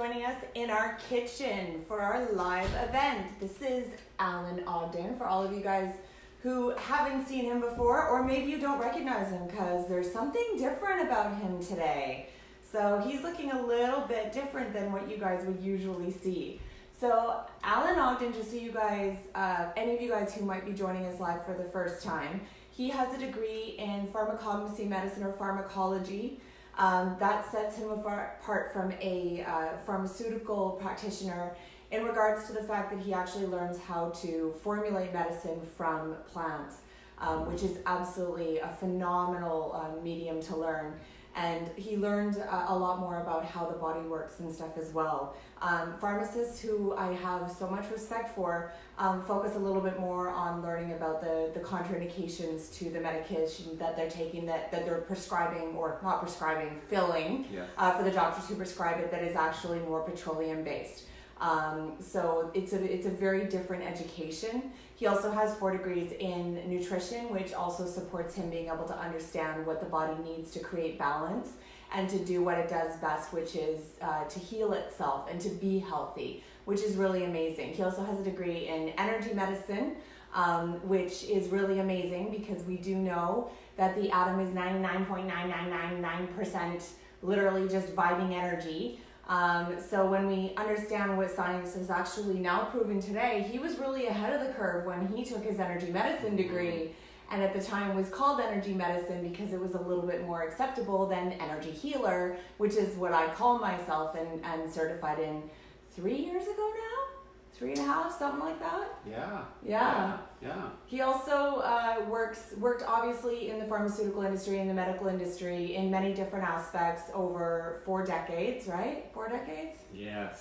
Joining us in our kitchen for our live event. This is Alan Ogden, for all of you guys who haven't seen him before, or maybe you don't recognize him because there's something different about him today. So he's looking a little bit different than what you guys would usually see. So Alan Ogden, just so you guys, any of you guys who might be joining us live for the first time, he has a degree in pharmacognosy medicine or pharmacology. That sets him apart from a pharmaceutical practitioner in regards to the fact that he actually learns how to formulate medicine from plants, which is absolutely a phenomenal medium to learn. And he learned a lot more about how the body works and stuff as well. Pharmacists who I have so much respect for focus a little bit more on learning about the contraindications to the medication that they're taking, that they're prescribing, or not prescribing, filling, for the doctors who prescribe it, that is actually more petroleum based. So it's a very different education. He also has 4 degrees in nutrition, which also supports him being able to understand what the body needs to create balance and to do what it does best, which is to heal itself and to be healthy, which is really amazing. He also has a degree in energy medicine, which is really amazing because we do know that the atom is 99.9999% literally just vibing energy. So when we understand what science has actually now proven today, he was really ahead of the curve when he took his energy medicine degree, and at the time was called energy medicine because it was a little bit more acceptable than energy healer, which is what I call myself and certified in 3 years ago now? 3.5, something like that. Yeah. He also worked obviously in the pharmaceutical industry, in the medical industry, in many different aspects over 4 decades, right? 4 decades? Yes.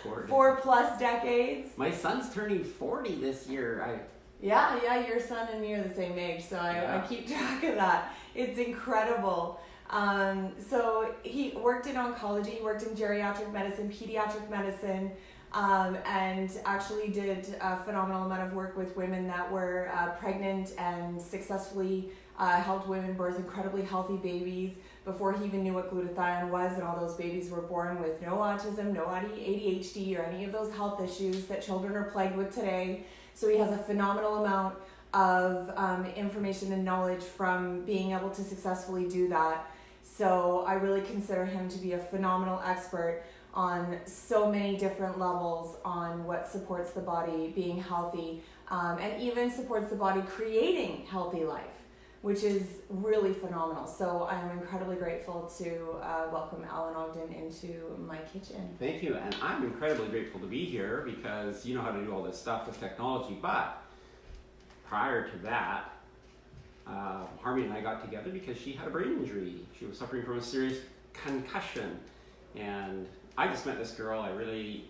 4+ decades. My son's turning 40 this year. Yeah, your son and me are the same age, so I keep track of that. It's incredible. So he worked in oncology, he worked in geriatric medicine, pediatric medicine, and actually did a phenomenal amount of work with women that were pregnant and successfully helped women birth incredibly healthy babies before he even knew what glutathione was, and all those babies were born with no autism, no ADHD, or any of those health issues that children are plagued with today. So he has a phenomenal amount of information and knowledge from being able to successfully do that. So I really consider him to be a phenomenal expert on so many different levels on what supports the body being healthy, and even supports the body creating healthy life, which is really phenomenal. So I'm incredibly grateful to welcome Alan Ogden into my kitchen. Thank you, and I'm incredibly grateful to be here because you know how to do all this stuff with technology, but prior to that, Harmony and I got together because she had a brain injury. She was suffering from a serious concussion, and I just met this girl. I really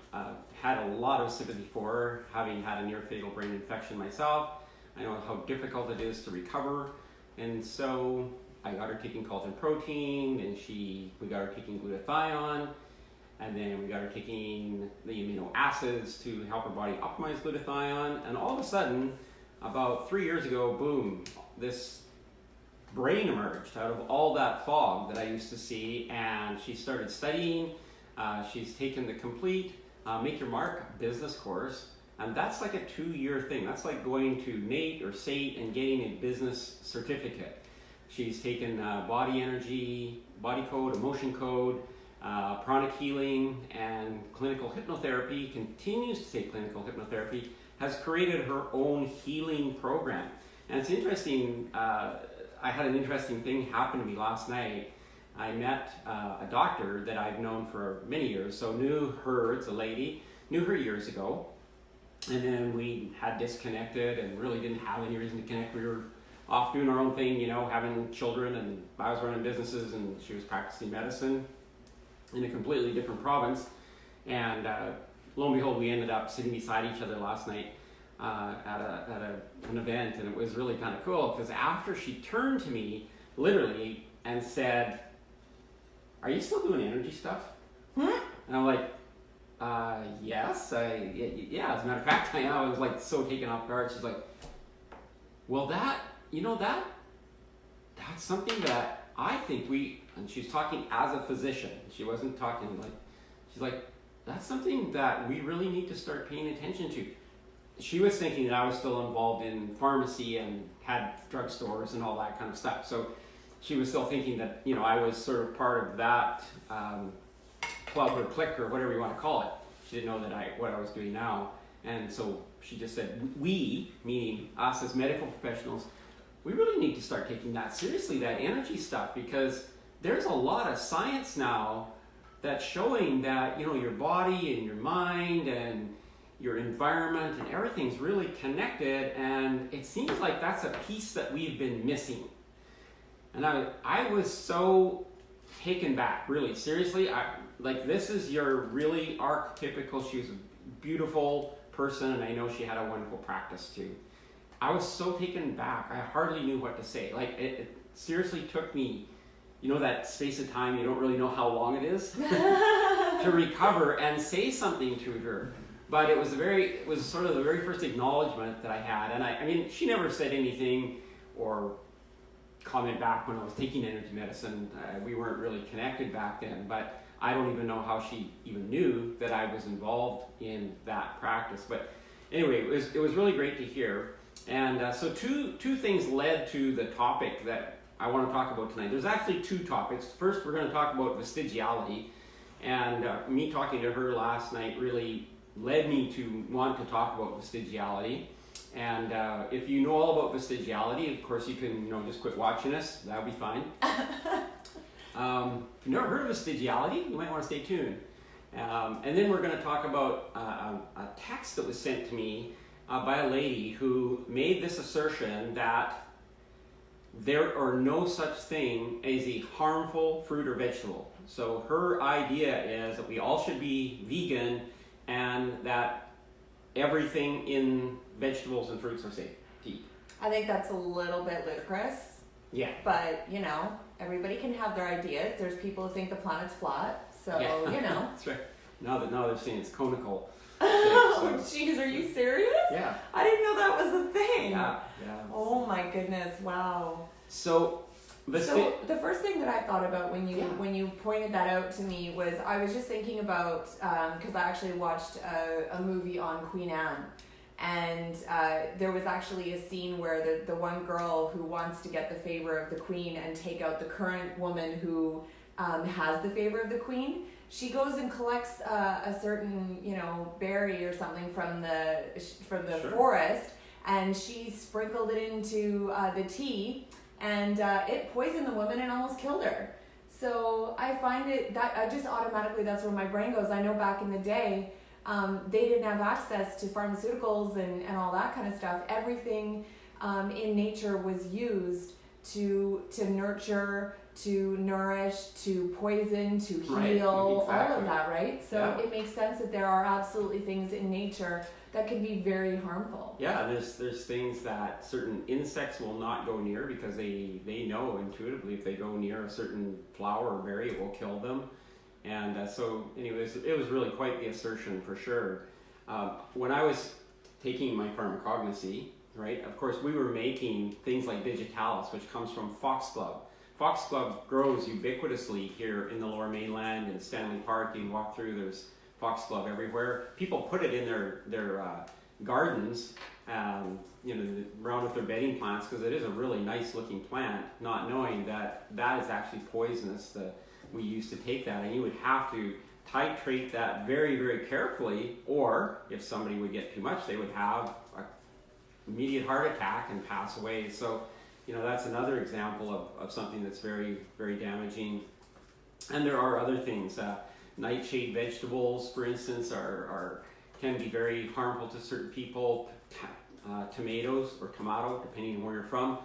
had a lot of sympathy for her, having had a near fatal brain infection myself. I know how difficult it is to recover, and so I got her taking collagen protein, and we got her taking glutathione, and then we got her taking the amino acids to help her body optimize glutathione, and all of a sudden, about 3 years ago, boom, this brain emerged out of all that fog that I used to see, and she started studying. She's taken the complete Make Your Mark business course, and that's like a 2-year thing. That's like going to NATE or SATE and getting a business certificate. She's taken body energy, body code, emotion code, pranic healing, and clinical hypnotherapy, continues to take clinical hypnotherapy, has created her own healing program. And it's interesting, I had an interesting thing happen to me last night. I met a doctor that I've known for many years, so knew her, it's a lady, knew her years ago, and then we had disconnected and really didn't have any reason to connect. We were off doing our own thing, having children, and I was running businesses and she was practicing medicine in a completely different province, and lo and behold, we ended up sitting beside each other last night at an event, and it was really kind of cool because after she turned to me literally and said, "Are you still doing energy stuff?" And I'm like, yes, yeah, as a matter of fact, I was like so taken off guard. She's like, well, that's something that I think and she's talking as a physician. She wasn't talking like, she's like, that's something that we really need to start paying attention to. She was thinking that I was still involved in pharmacy and had drugstores and all that kind of stuff. So she was still thinking that, you know, I was sort of part of that club or clique or whatever you want to call it. She didn't know that what I was doing now. And so she just said, we, meaning us as medical professionals, we really need to start taking that seriously, that energy stuff, because there's a lot of science now that's showing that, you know, your body and your mind and your environment and everything's really connected, and it seems like that's a piece that we've been missing. And I was so taken back, really, seriously. Like, this is your really archetypical, she was a beautiful person, and I know she had a wonderful practice too. I was so taken back, I hardly knew what to say. Like, it seriously took me, you know, that space of time, you don't really know how long it is, to recover and say something to her. But it was sort of the very first acknowledgement that I had. And I mean, she never said anything or comment back when I was taking energy medicine. We weren't really connected back then, but I don't even know how she even knew that I was involved in that practice. But anyway, it was really great to hear. And so two things led to the topic that I want to talk about tonight. There's actually two topics. First, we're going to talk about vestigiality. And me talking to her last night really led me to want to talk about vestigiality. And if you know all about vestigiality, of course you can, you know, just quit watching us. That'll be fine. If you've never heard of vestigiality, you might want to stay tuned. And then we're going to talk about a text that was sent to me by a lady who made this assertion that there are no such thing as a harmful fruit or vegetable. So her idea is that we all should be vegan and that everything in vegetables and fruits are safe to eat. I think that's a little bit ludicrous. Yeah. But, you know, everybody can have their ideas. There's people who think the planet's flat, so, yeah. You know. That's right. Now they're saying it's conical. Oh, jeez, are you serious? Yeah. I didn't know that was a thing. Yeah. Oh my goodness, wow. So the first thing that I thought about when you pointed that out to me was I was just thinking about, because I actually watched a movie on Queen Anne, and there was actually a scene where the one girl who wants to get the favor of the Queen and take out the current woman who has the favor of the Queen, she goes and collects a certain, you know, berry or something from the Sure. forest, and she sprinkled it into the tea, and it poisoned the woman and almost killed her. So I find it that I just automatically, that's where my brain goes. I know back in the day, they didn't have access to pharmaceuticals and all that kind of stuff. Everything in nature was used to nurture, to nourish, to poison, to heal, right, exactly. all of that, right? So Yeah. It makes sense that there are absolutely things in nature that can be very harmful. Yeah, there's things that certain insects will not go near because they know intuitively if they go near a certain flower or berry, it will kill them. And so anyways, it was really quite the assertion for sure. When I was taking my pharmacognosy, right, of course we were making things like digitalis, which comes from foxglove. Foxglove grows ubiquitously here in the Lower Mainland, in Stanley Park. You can walk through, there's foxglove everywhere. People put it in their gardens, you know, around with their bedding plants, because it is a really nice looking plant, not knowing that that is actually poisonous. We used to take that, and you would have to titrate that very, very carefully, or if somebody would get too much, they would have an immediate heart attack and pass away. So, you know, that's another example of something that's very, very damaging. And there are other things. Nightshade vegetables, for instance, can be very harmful to certain people. Tomatoes or tomato, depending on where you're from.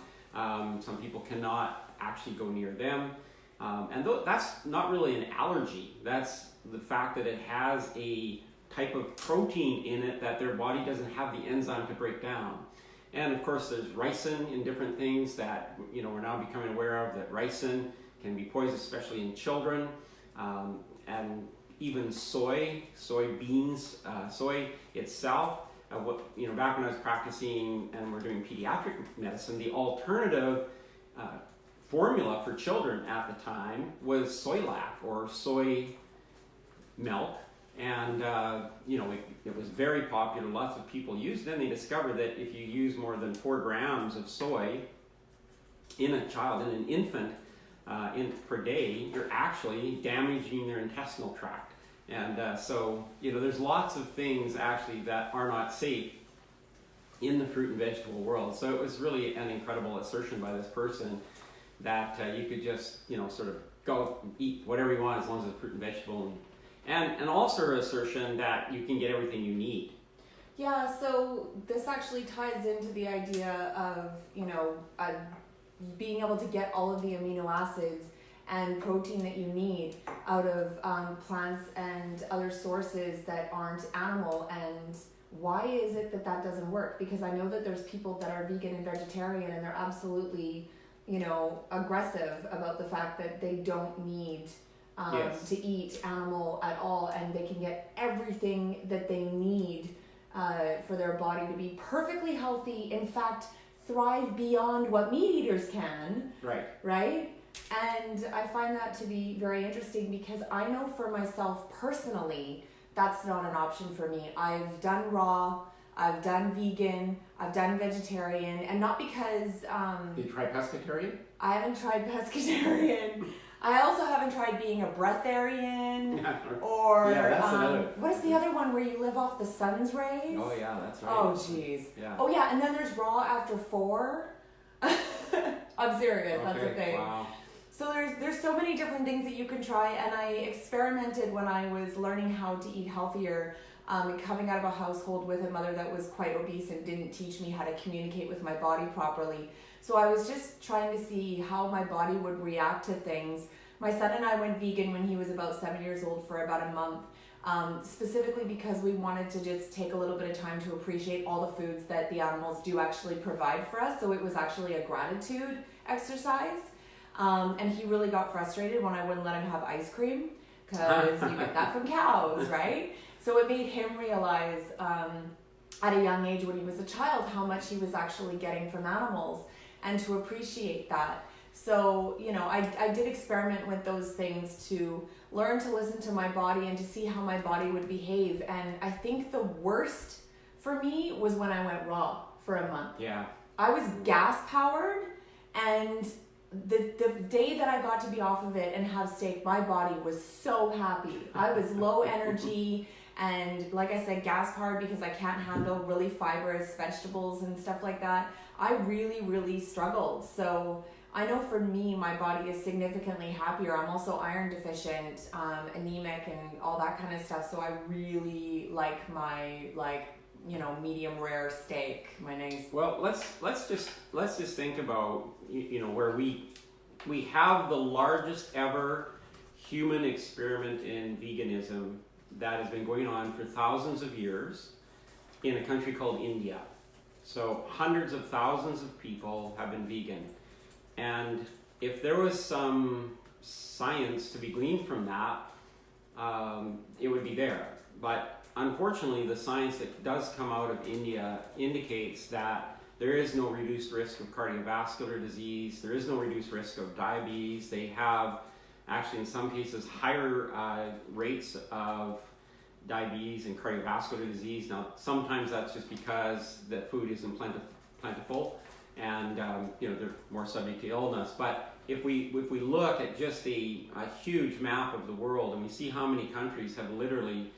Some people cannot actually go near them. And that's not really an allergy. That's the fact that it has a type of protein in it that their body doesn't have the enzyme to break down. And of course, there's ricin in different things that, you know, we're now becoming aware of, that ricin can be poisonous, especially in children. And even soybeans, soy itself. You know, back when I was practicing and we're doing pediatric medicine, the alternative formula for children at the time was Soylac or soy milk. And, it was very popular. Lots of people used it. And they discovered that if you use more than 4 grams of soy in a child, in an infant, per day, you're actually damaging their intestinal tract. And so, there's lots of things actually that are not safe in the fruit and vegetable world. So it was really an incredible assertion by this person that you could just, sort of go eat whatever you want as long as it's fruit and vegetable. And also her assertion that you can get everything you need. Yeah, so this actually ties into the idea of, being able to get all of the amino acids and protein that you need out of plants and other sources that aren't animal. And why is it that doesn't work? Because I know that there's people that are vegan and vegetarian and they're absolutely, aggressive about the fact that they don't need Yes. to eat animal at all, and they can get everything that they need for their body to be perfectly healthy. In fact, thrive beyond what meat eaters can. Right? And I find that to be very interesting because I know for myself personally, that's not an option for me. I've done raw, I've done vegan, I've done vegetarian, and not because... Did you try pescatarian? I haven't tried pescatarian. I also haven't tried being a breatharian or that's another. What is the other one where you live off the sun's rays? Oh yeah, that's right. Oh jeez. Yeah. Oh yeah, and then there's raw after 4. I'm serious, that's a thing. Wow. So there's so many different things that you can try, and I experimented when I was learning how to eat healthier, coming out of a household with a mother that was quite obese and didn't teach me how to communicate with my body properly. So I was just trying to see how my body would react to things. My son and I went vegan when he was about 7 years old for about a month, specifically because we wanted to just take a little bit of time to appreciate all the foods that the animals do actually provide for us. So it was actually a gratitude exercise. And he really got frustrated when I wouldn't let him have ice cream because you get that from cows, right? So it made him realize at a young age when he was a child how much he was actually getting from animals, and to appreciate that. So, I did experiment with those things to learn to listen to my body and to see how my body would behave. And I think the worst for me was when I went raw for a month. Yeah. I was gas powered, and the day that I got to be off of it and have steak, my body was so happy. I was low energy and, like I said, gas powered because I can't handle really fibrous vegetables and stuff like that. I really, really struggled. So I know for me, my body is significantly happier. I'm also iron deficient, anemic, and all that kind of stuff. So I really like my medium rare steak. My nice. Well, let's just think about where we have the largest ever human experiment in veganism that has been going on for thousands of years in a country called India. So hundreds of thousands of people have been vegan. And if there was some science to be gleaned from that, it would be there. But unfortunately, the science that does come out of India indicates that there is no reduced risk of cardiovascular disease. There is no reduced risk of diabetes. They have actually in some cases higher rates of diabetes and cardiovascular disease. Now, sometimes that's just because the food isn't plentiful and they're more subject to illness. But if we look at just a huge map of the world and we see how many countries have literally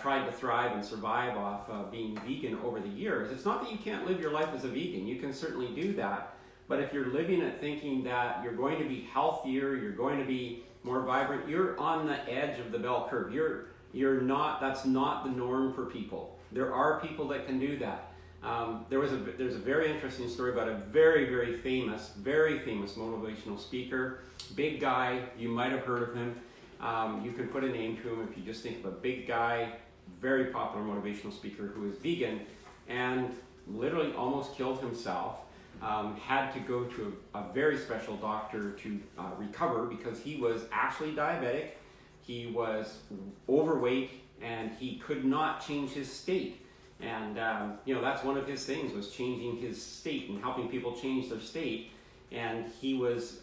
tried to thrive and survive off being vegan over the years, it's not that you can't live your life as a vegan. You can certainly do that. But if you're living it thinking that you're going to be healthier, you're going to be more vibrant, you're on the edge of the bell curve. You're not. That's not the norm for people. There are people that can do that. There's a very interesting story about a very famous motivational speaker, big guy. You might have heard of him. You can put a name to him if you just think of a big guy, very popular motivational speaker who is vegan and literally almost killed himself. Had to go to a very special doctor to recover because he was actually diabetic. He was overweight and he could not change his state. And that's one of his things, was changing his state and helping people change their state. and he was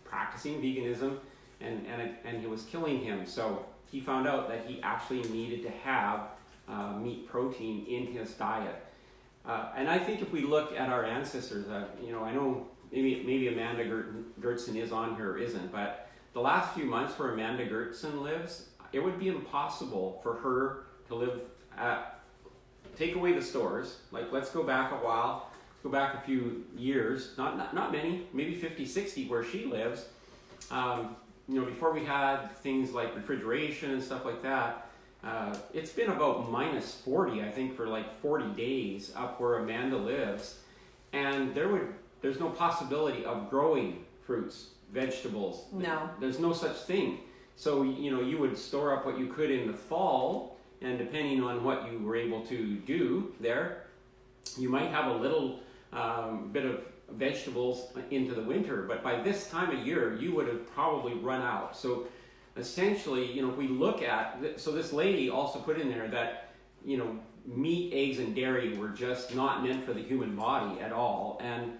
practicing veganism, and he was killing him. So he found out that he actually needed to have meat protein in his diet. And I think if we look at our ancestors, I know maybe Amanda Gertson is on here or isn't, but the last few months where Amanda Gertson lives, it would be impossible for her to live take away the stores. Like, let's go back a while, go back a few years, not many, maybe 50, 60 where she lives. Before we had things like refrigeration and stuff like that, it's been about minus 40, I think, for like 40 days up where Amanda lives. And there's no possibility of growing fruits, vegetables. No. There's no such thing. So, you would store up what you could in the fall, and depending on what you were able to do there, you might have a little bit of vegetables into the winter. But by this time of year, you would have probably run out. So essentially, if we look at, so this lady also put in there that, meat, eggs, and dairy were just not meant for the human body at all. And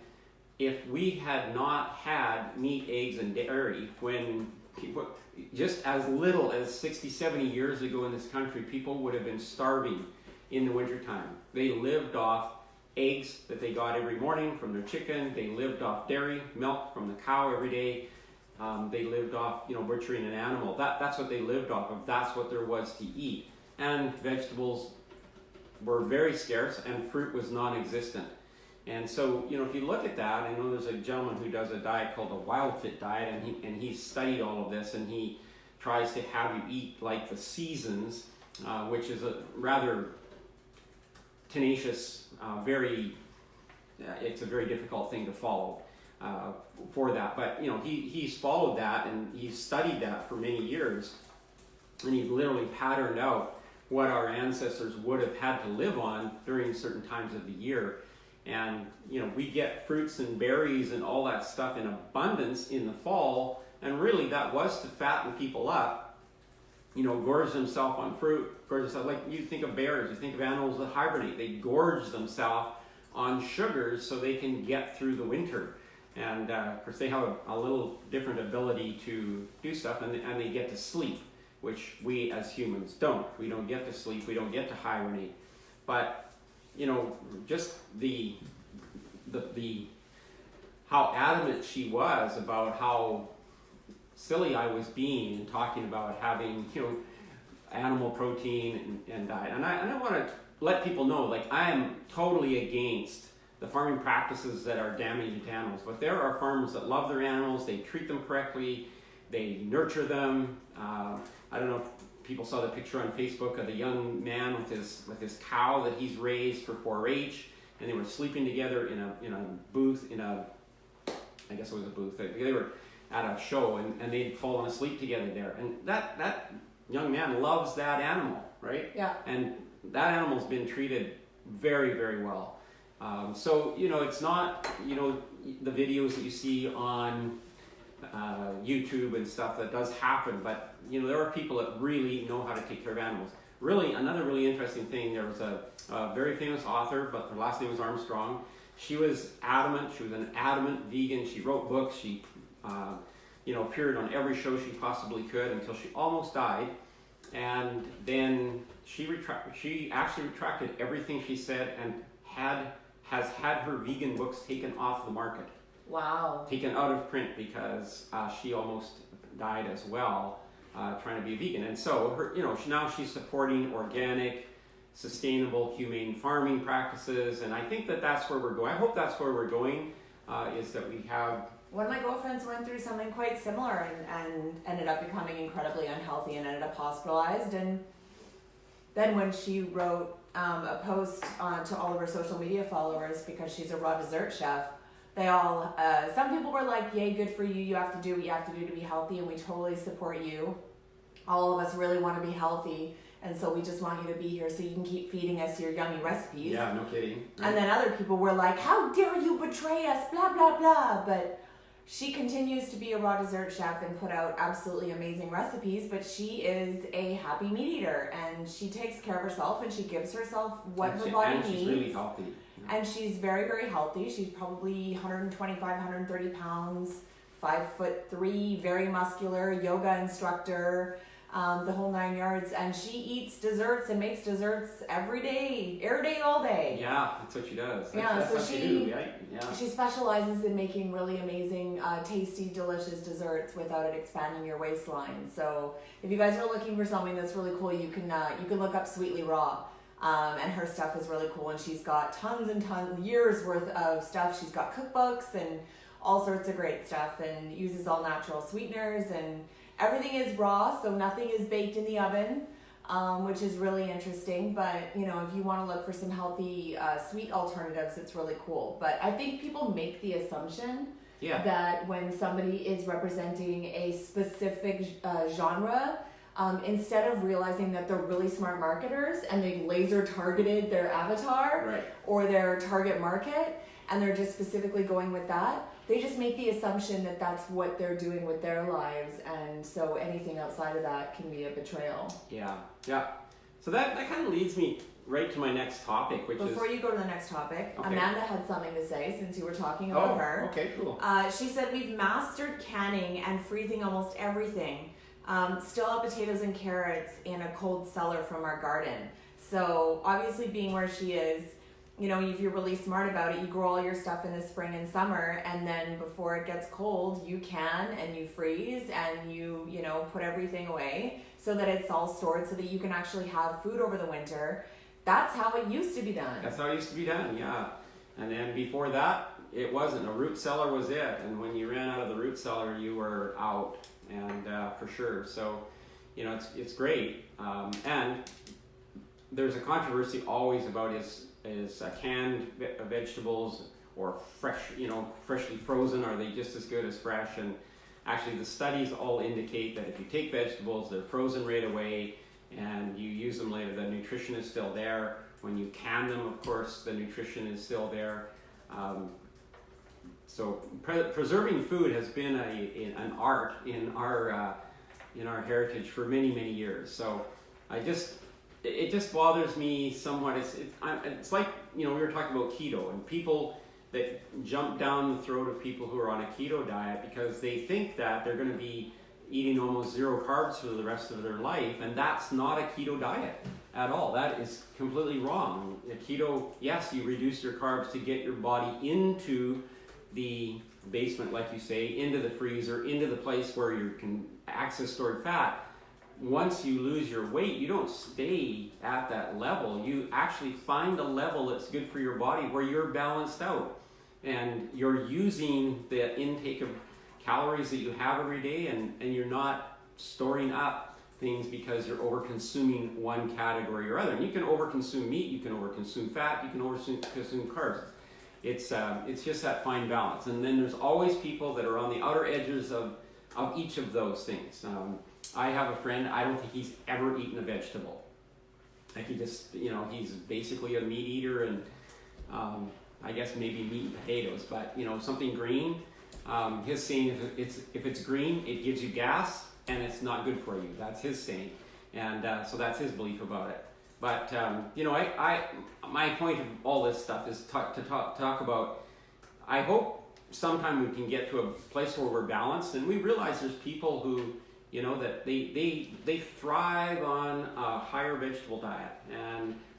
if we had not had meat, eggs, and dairy, when people, just as little as 60, 70 years ago in this country, people would have been starving in the wintertime. They lived off eggs that they got every morning from their chicken. They lived off dairy, milk from the cow every day. They lived off, butchering an animal. That's what they lived off of. That's what there was to eat. And vegetables were very scarce, and fruit was non-existent. And so, if you look at that, I know there's a gentleman who does a diet called the Wild Fit diet, and he's studied all of this, and he tries to have you eat like the seasons, which is a rather tenacious, it's a very difficult thing to follow for that. But, he's followed that, and he's studied that for many years, and he's literally patterned out what our ancestors would have had to live on during certain times of the year. And, we get fruits and berries and all that stuff in abundance in the fall, and really that was to fatten people up, gorge themselves on fruit, gorge themselves, like you think of bears, you think of animals that hibernate, they gorge themselves on sugars so they can get through the winter. And of course they have a little different ability to do stuff, and they get to sleep, which we as humans don't. We don't get to sleep, we don't get to hibernate. But just the how adamant she was about how silly I was being in talking about having animal protein and diet. And I want to let people know, like, I am totally against the farming practices that are damaging to animals. But there are farmers that love their animals, they treat them correctly, they nurture them. I don't know if people saw the picture on Facebook of the young man with his cow that he's raised for 4-H, and they were sleeping together in a booth, I guess it was a booth. They were at a show, and they'd fallen asleep together there. And that young man loves that animal, right? Yeah. And that animal's been treated very, very well. So, it's not, the videos that you see on YouTube and stuff that does happen, but, there are people that really know how to take care of animals. Really, another really interesting thing, there was a very famous author, but her last name was Armstrong. She was adamant, she was an adamant vegan. She wrote books, she appeared on every show she possibly could until she almost died. And then she actually retracted everything she said and has had her vegan books taken off the market. Wow. Taken out of print because she almost died as well, trying to be a vegan. And so her, now she's supporting organic, sustainable, humane farming practices, and I think that's where we're going. I hope that's where we're going, is that we have... One of my girlfriends went through something quite similar and ended up becoming incredibly unhealthy and ended up hospitalized. And then when she wrote a post to all of her social media followers, because she's a raw dessert chef, they all, some people were like, yay, good for you, you have to do what you have to do to be healthy, and we totally support you. All of us really want to be healthy, and so we just want you to be here so you can keep feeding us your yummy recipes. Yeah, no kidding. Right. And then other people were like, how dare you betray us, blah, blah, blah. But she continues to be a raw dessert chef and put out absolutely amazing recipes, but she is a happy meat eater, and she takes care of herself, and she gives herself what her body needs. And she's really healthy. And she's very, very healthy. She's probably 125, 130 pounds, 5'3", very muscular, yoga instructor, the whole 9 yards. And she eats desserts and makes desserts every day, all day. Yeah, that's what she does. That's what she do, right? Yeah. She specializes in making really amazing, tasty, delicious desserts without it expanding your waistline. So if you guys are looking for something that's really cool, you can look up Sweetly Raw. And her stuff is really cool, and she's got tons and tons, years worth of stuff. She's got cookbooks and all sorts of great stuff, and uses all natural sweeteners, and everything is raw, so nothing is baked in the oven, which is really interesting. But if you want to look for some healthy sweet alternatives, it's really cool. But I think people make the assumption that when somebody is representing a specific genre, instead of realizing that they're really smart marketers and they've laser targeted their avatar or their target market, and they're just specifically going with that, they just make the assumption that that's what they're doing with their lives, and so anything outside of that can be a betrayal. Yeah. So that kind of leads me right to my next topic, which Before you go to the next topic, Okay. Amanda had something to say since you were talking about her. Okay, cool. She said, we've mastered canning and freezing almost everything. Still have potatoes and carrots in a cold cellar from our garden. So obviously, being where she is, if you're really smart about it, you grow all your stuff in the spring and summer, and then before it gets cold, you can and you freeze and you put everything away so that it's all stored so that you can actually have food over the winter. That's how it used to be done. That's how it used to be done, yeah. And then before that, it wasn't. A root cellar was it. And when you ran out of the root cellar, you were out, and for sure. So, it's great. And there's a controversy always about is canned vegetables or fresh, freshly frozen, are they just as good as fresh? And actually the studies all indicate that if you take vegetables, they're frozen right away and you use them later, the nutrition is still there. When you can them, of course, the nutrition is still there. So preserving food has been an art in our heritage for many, many years. So it just bothers me somewhat. It's like, we were talking about keto, and people that jump down the throat of people who are on a keto diet because they think that they're going to be eating almost zero carbs for the rest of their life, and that's not a keto diet at all. That is completely wrong. A keto, yes, you reduce your carbs to get your body into the basement, like you say, into the freezer, into the place where you can access stored fat. Once you lose your weight, you don't stay at that level. You actually find a level that's good for your body where you're balanced out and you're using the intake of calories that you have every day, and you're not storing up things because you're over consuming one category or other. And you can over consume meat, you can over consume fat, you can over consume carbs. It's just that fine balance. And then there's always people that are on the outer edges of each of those things. I have a friend, I don't think he's ever eaten a vegetable. Like he just, he's basically a meat eater, and I guess maybe meat and potatoes, but something green. His saying, if it's green, it gives you gas and it's not good for you. That's his saying. And so that's his belief about it. But, my point of all this stuff is to talk about, I hope sometime we can get to a place where we're balanced and we realize there's people who, that they thrive on a higher vegetable diet,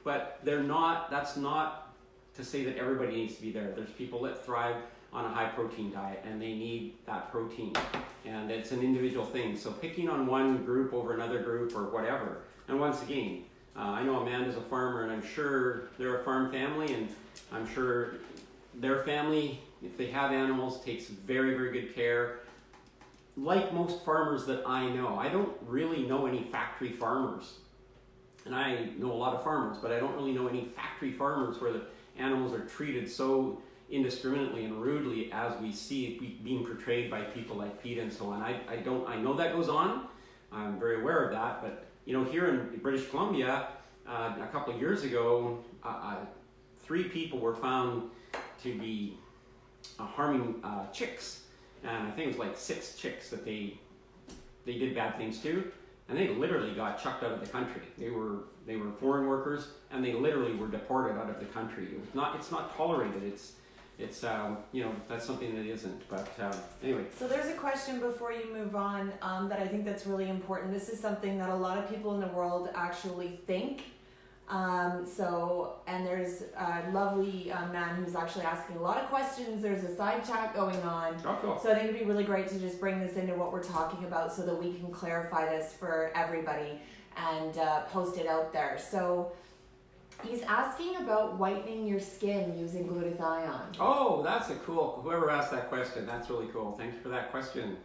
but that's not to say that everybody needs to be there. There's people that thrive on a high protein diet and they need that protein, and it's an individual thing. So picking on one group over another group or whatever, and once again, I know Amanda's a farmer, and I'm sure they're a farm family, and I'm sure their family, if they have animals, takes very, very good care. Like most farmers that I know, I don't really know any factory farmers. And I know a lot of farmers, but I don't really know any factory farmers where the animals are treated so indiscriminately and rudely as we see it being portrayed by people like Pete and so on. I know that goes on. I'm very aware of that, but here in British Columbia, a couple of years ago, 3 people were found to be harming chicks, and I think it was like 6 chicks that they did bad things to, and they literally got chucked out of the country. They were foreign workers, and they literally were deported out of the country. It's not tolerated. It's that's something that isn't. But anyway. So there's a question before you move on that I think that's really important. This is something that a lot of people in the world actually think. And there's a lovely man who's actually asking a lot of questions. There's a side chat going on. Oh, cool. So I think it'd be really great to just bring this into what we're talking about so that we can clarify this for everybody and post it out there. So he's asking about whitening your skin using glutathione. Oh, that's a cool. Whoever asked that question, that's really cool. Thank you for that question.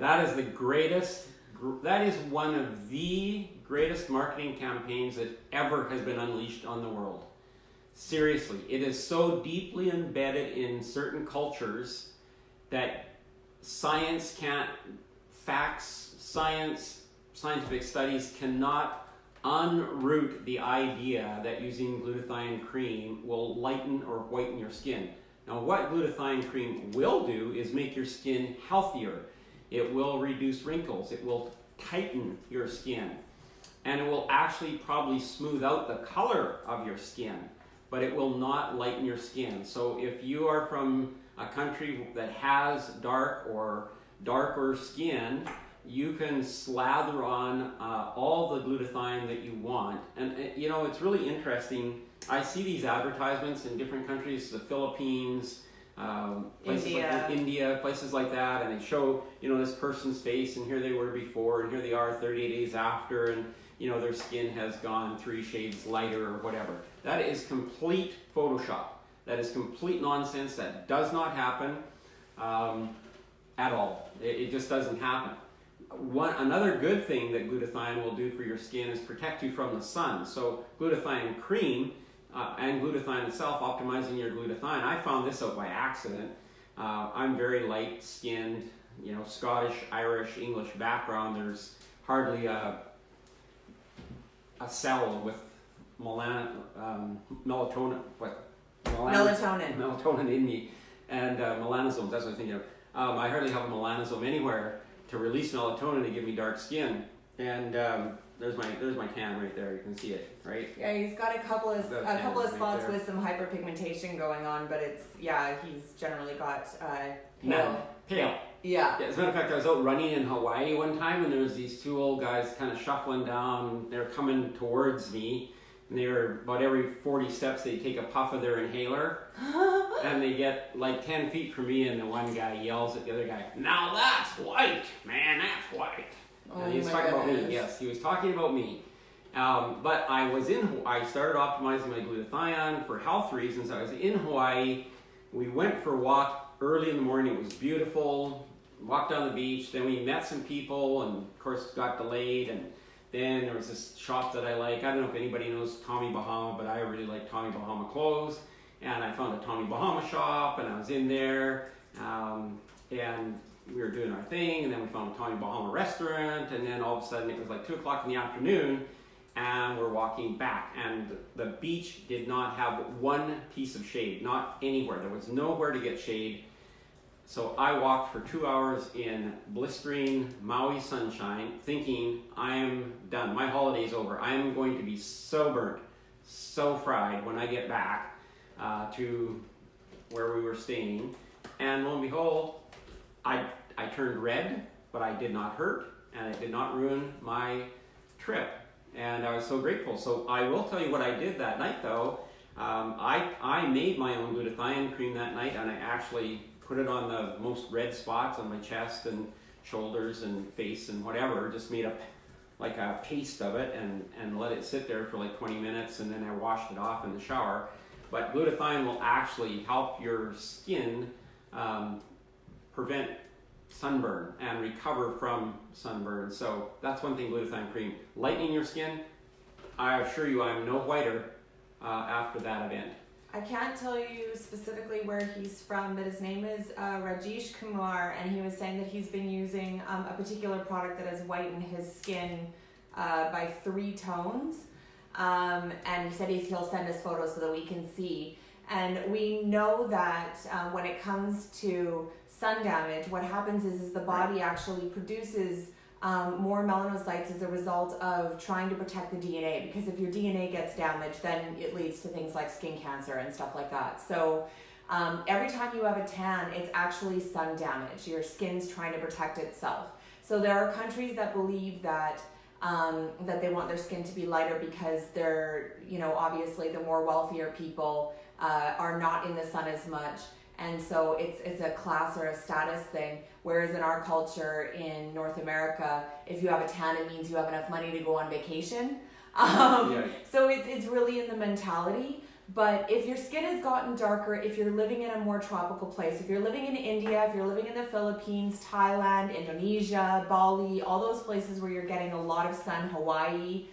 That is the greatest. That is one of the greatest marketing campaigns that ever has been unleashed on the world. Seriously, it is so deeply embedded in certain cultures that scientific studies cannot unroot the idea that using glutathione cream will lighten or whiten your skin. Now, what glutathione cream will do is make your skin healthier. It will reduce wrinkles. It will tighten your skin. And it will actually probably smooth out the color of your skin, but it will not lighten your skin. So if you are from a country that has dark or darker skin, you can slather on all the glutathione that you want. And it's really interesting. I see these advertisements in different countries, the Philippines, places like India, places like that, and they show this person's face, and here they were before, and here they are 38 days after, and their skin has gone 3 shades lighter or whatever. That is complete Photoshop. That is complete nonsense. That does not happen at all. It just doesn't happen. Another good thing that glutathione will do for your skin is protect you from the sun. So glutathione cream and glutathione itself, optimizing your glutathione. I found this out by accident. I'm very light-skinned, Scottish, Irish, English background. There's hardly a cell with melatonin in me, and melanosomes. That's what I'm thinking of. I hardly have a melanosome anywhere to release melatonin to give me dark skin. And there's my tan right there. You can see it, right? Yeah, he's got a couple of spots with some hyperpigmentation going on, but he's generally got pale. Yeah. As a matter of fact, I was out running in Hawaii one time, and there was these 2 old guys kind of shuffling down. They're coming towards me, and they were about every 40 steps they take a puff of their inhaler, and they get like 10 feet from me, and the one guy yells at the other guy, "Now that's white, man, that's white." He was talking about me. Yes, he was talking about me. But I started optimizing my glutathione for health reasons. I was in Hawaii. We went for a walk early in the morning. It was beautiful. Walked down the beach. Then we met some people, and of course got delayed. And then there was this shop that I like. I don't know if anybody knows Tommy Bahama, but I really like Tommy Bahama clothes. And I found a Tommy Bahama shop, and I was in there. And we were doing our thing, and then we found a Tommy Bahama restaurant, and then all of a sudden it was like 2 o'clock in the afternoon, and we're walking back, and the beach did not have one piece of shade, not anywhere. There was nowhere to get shade. So I walked for 2 hours in blistering Maui sunshine, thinking I am done. My holiday's over. I am going to be so burnt, so fried when I get back to where we were staying. And lo and behold, I turned red, but I did not hurt, and it did not ruin my trip. And I was so grateful. So I will tell you what I did that night, though. I made my own glutathione cream that night, and I actually put it on the most red spots on my chest and shoulders and face and whatever. Just made like a paste of it and let it sit there for like 20 minutes, and then I washed it off in the shower. But glutathione will actually help your skin prevent sunburn and recover from sunburn. So that's one thing glutathione cream. Lightening your skin, I assure you I'm no whiter after that event. I can't tell you specifically where he's from, but his name is Rajesh Kumar, and he was saying that he's been using a particular product that has whitened his skin by 3 tones. And he said he'll send us photos so that we can see. And we know that when it comes to sun damage, what happens is the body actually produces more melanocytes as a result of trying to protect the DNA. Because if your DNA gets damaged, then it leads to things like skin cancer and stuff like that. So every time you have a tan, it's actually sun damage. Your skin's trying to protect itself. So there are countries that believe that that they want their skin to be lighter because they're, obviously the more wealthier people are not in the sun as much, and so it's a class or a status thing. Whereas in our culture in North America, if you have a tan, it means you have enough money to go on vacation. So it's really in the mentality. But if your skin has gotten darker, if you're living in a more tropical place, if you're living in India, if you're living in the Philippines, Thailand, Indonesia, Bali, all those places where you're getting a lot of sun, Hawaii,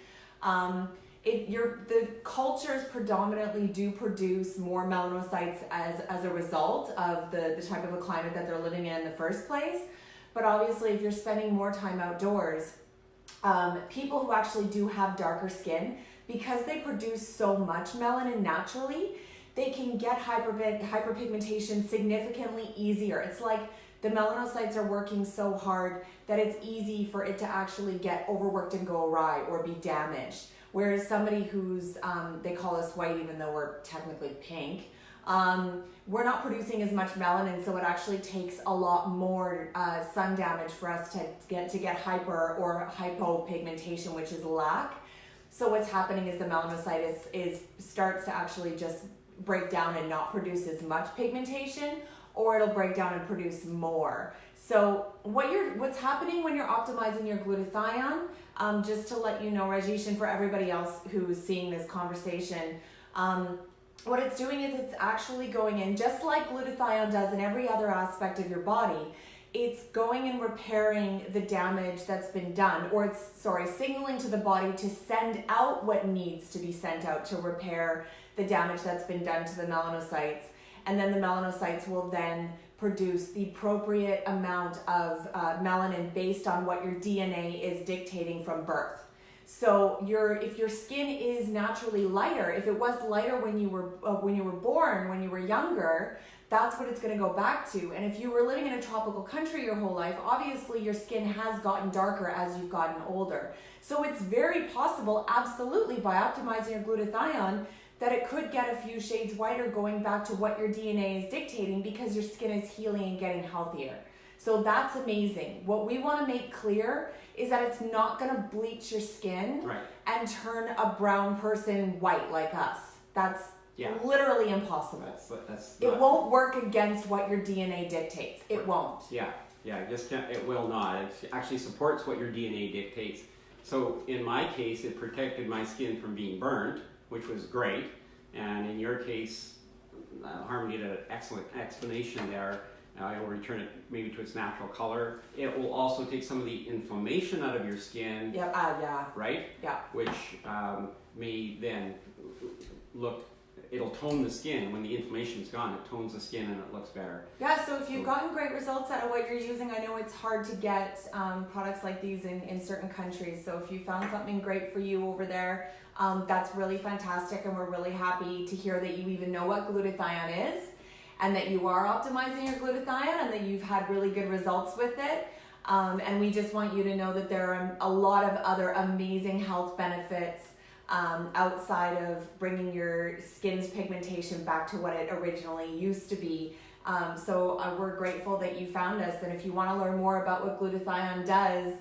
the cultures predominantly do produce more melanocytes as a result of the type of a climate that they're living in the first place. But obviously, if you're spending more time outdoors, people who actually do have darker skin, because they produce so much melanin naturally, they can get hyperpigmentation significantly easier. It's like the melanocytes are working so hard that it's easy for it to actually get overworked and go awry or be damaged. Whereas somebody who's, they call us white even though we're technically pink, we're not producing as much melanin, so it actually takes a lot more sun damage for us to get hyper or hypopigmentation, which is lack. So what's happening is the melanocyte starts to actually just break down and not produce as much pigmentation, or it'll break down and produce more. So what's happening when you're optimizing your glutathione, just to let you know, Rajesh, and for everybody else who's seeing this conversation, what it's doing is it's actually going in, just like glutathione does in every other aspect of your body, it's going and repairing the damage that's been done, or it's signaling to the body to send out what needs to be sent out to repair the damage that's been done to the melanocytes. And then the melanocytes will then produce the appropriate amount of melanin based on what your DNA is dictating from birth. So if your skin is naturally lighter, if it was lighter when you were born, when you were younger, that's what it's going to go back to. And if you were living in a tropical country your whole life, obviously your skin has gotten darker as you've gotten older. So it's very possible, absolutely, by optimizing your glutathione, that it could get a few shades whiter going back to what your DNA is dictating, because your skin is healing and getting healthier. So that's amazing. What we want to make clear is that it's not going to bleach your skin and turn a brown person white like us. That's literally impossible. It won't work against what your DNA dictates. It won't. It will not. It actually supports what your DNA dictates. So in my case, it protected my skin from being burned, which was great. And in your case, Harmony did an excellent explanation there. I will return it maybe to its natural color. It will also take some of the inflammation out of your skin. Right? Yeah. Which may then it'll tone the skin. When the inflammation's gone, it tones the skin and it looks better. Yeah, so if you've gotten great results out of what you're using, I know it's hard to get products like these in certain countries. So if you found something great for you over there, that's really fantastic, and we're really happy to hear that you even know what glutathione is, and that you are optimizing your glutathione, and that you've had really good results with it. And we just want you to know that there are a lot of other amazing health benefits outside of bringing your skin's pigmentation back to what it originally used to be. So we're grateful that you found us, and if you want to learn more about what glutathione does,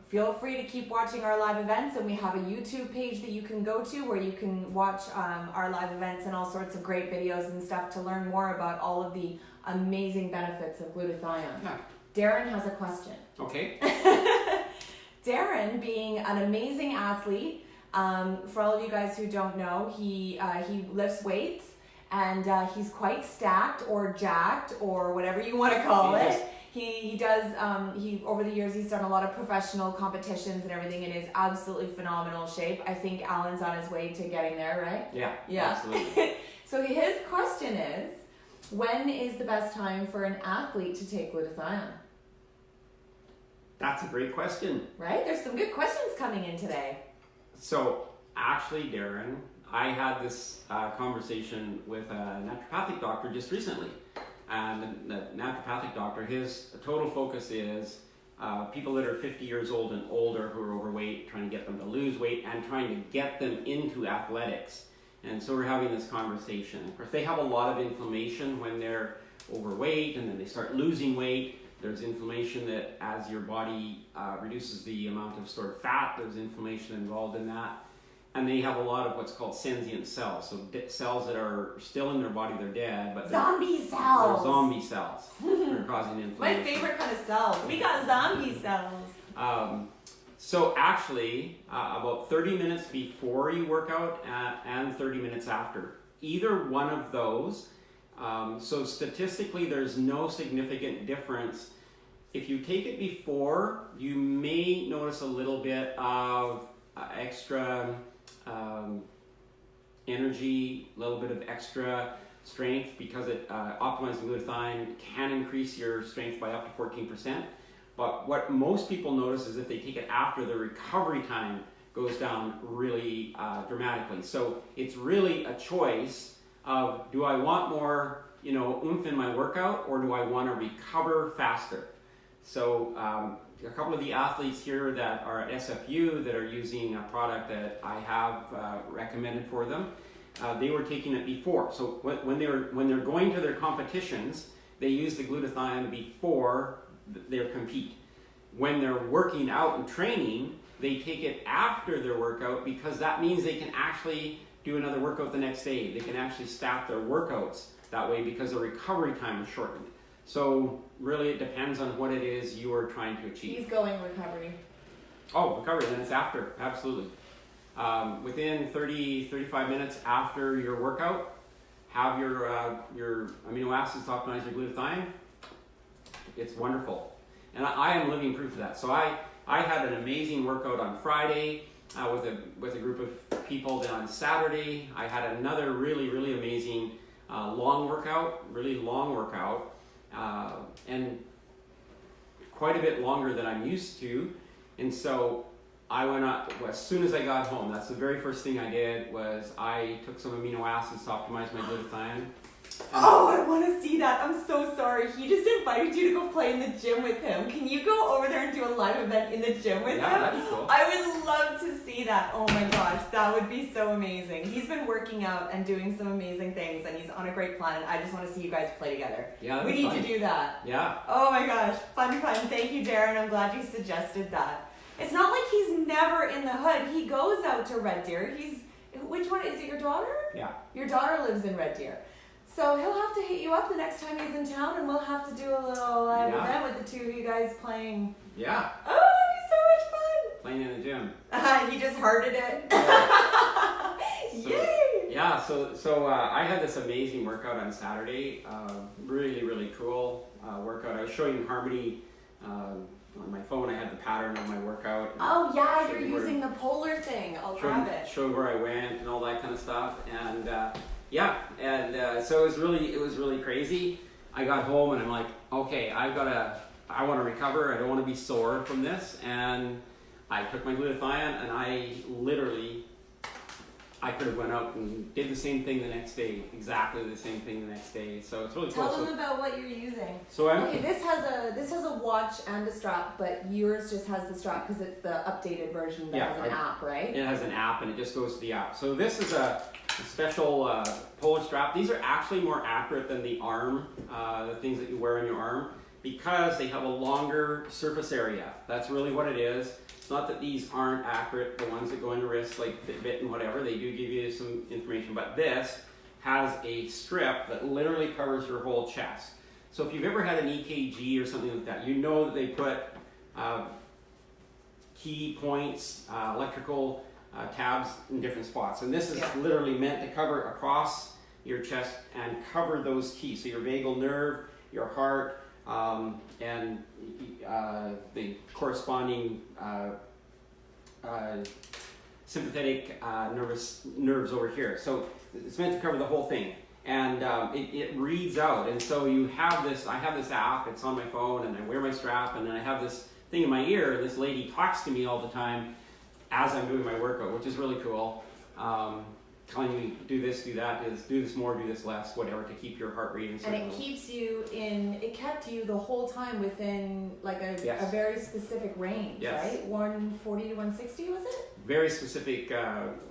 feel free to keep watching our live events, and we have a YouTube page that you can go to where you can watch our live events and all sorts of great videos and stuff to learn more about all of the amazing benefits of glutathione. Yeah. Darren has a question. Okay. Darren, being an amazing athlete, for all of you guys who don't know, he lifts weights, and he's quite stacked or jacked or whatever you want to call it. He does, over the years, he's done a lot of professional competitions and everything, and is absolutely phenomenal shape. I think Alan's on his way to getting there, right? Yeah. Absolutely. So his question is, when is the best time for an athlete to take glutathione? That's a great question. Right? There's some good questions coming in today. So, actually, Darren, I had this conversation with a naturopathic doctor just recently. And the naturopathic doctor, his total focus is people that are 50 years old and older who are overweight, trying to get them to lose weight and trying to get them into athletics. And so we're having this conversation. Of course, they have a lot of inflammation when they're overweight, and then they start losing weight. There's inflammation that as your body reduces the amount of stored fat, there's inflammation involved in that. And they have a lot of what's called sensient cells. So cells that are still in their body, they're dead, but zombie cells. They're zombie cells that are causing inflammation. My favorite kind of cells. We got zombie cells. So actually, about 30 minutes before you work out and 30 minutes after, either one of those. So statistically, there's no significant difference. If you take it before, you may notice a little bit of extra energy, a little bit of extra strength, because it optimizing glutathione can increase your strength by up to 14%. But what most people notice is if they take it after, the recovery time goes down really dramatically. So it's really a choice of, do I want more, oomph in my workout, or do I want to recover faster? So a couple of the athletes here that are at SFU that are using a product that I have recommended for them, they were taking it before. So when they're going to their competitions, they use the glutathione before they compete. When they're working out and training, they take it after their workout, because that means they can actually do another workout the next day. They can actually stack their workouts that way because the recovery time is shortened. So really it depends on what it is you are trying to achieve. He's going recovery. Oh, recovery, then it's after, absolutely. Within 35 minutes after your workout, have your amino acids optimize your glutathione. It's wonderful. And I am living proof of that. So I had an amazing workout on Friday with a group of people. Then on Saturday, I had another really, really amazing long workout, and quite a bit longer than I'm used to. And so I went up, as soon as I got home, that's the very first thing I did, was I took some amino acids to optimize my glutathione. Oh, I want to see that. I'm so sorry. He just invited you to go play in the gym with him. Can you go over there and do a live event in the gym with him? Yeah, that'd be cool. I would love to see that. Oh my gosh, that would be so amazing. He's been working out and doing some amazing things, and he's on a great plan. And I just want to see you guys play together. Yeah, we need to do that. Yeah. Oh my gosh, fun. Thank you, Darren. I'm glad you suggested that. It's not like he's never in the hood. He goes out to Red Deer. Which one? Is it your daughter? Yeah. Your daughter lives in Red Deer. So he'll have to hit you up the next time he's in town, and we'll have to do a little live event with the two of you guys playing. Yeah. Oh, that'd be so much fun. Playing in the gym. He just hearted it. Yay! Yeah, so I had this amazing workout on Saturday. Really, really cool workout. I was showing Harmony on my phone. I had the pattern of my workout. Oh yeah, you're using the polar thing. I'll grab it. Showed where I went and all that kind of stuff. And so it was really crazy. I got home and I'm like, okay, I want to recover. I don't want to be sore from this. And I took my glutathione, and I could have went out and did the same thing the next day, exactly the same thing the next day. So it's really cool. Tell them about what you're using. So this has a watch and a strap, but yours just has the strap because it's the updated version that has an app, right? It has an app, and it just goes to the app. So this is a special polar strap. These are actually more accurate than the arm, the things that you wear on your arm, because they have a longer surface area. That's really what it is. It's not that these aren't accurate, the ones that go on your wrist, like Fitbit and whatever, they do give you some information, but this has a strip that literally covers your whole chest. So if you've ever had an EKG or something like that, you know that they put key points, electrical tabs in different spots. And this is literally meant to cover across your chest and cover those keys. So your vagal nerve, your heart, and the corresponding sympathetic nerves over here. So it's meant to cover the whole thing, and it reads out. And so I have this app, it's on my phone, and I wear my strap, and then I have this thing in my ear, and this lady talks to me all the time as I'm doing my workout, which is really cool. telling you do this, do that, do this more, do this less, whatever, to keep your heart rate in certain And it keeps you it kept you the whole time within like a very specific range, right? 140 to 160, was it? Very specific.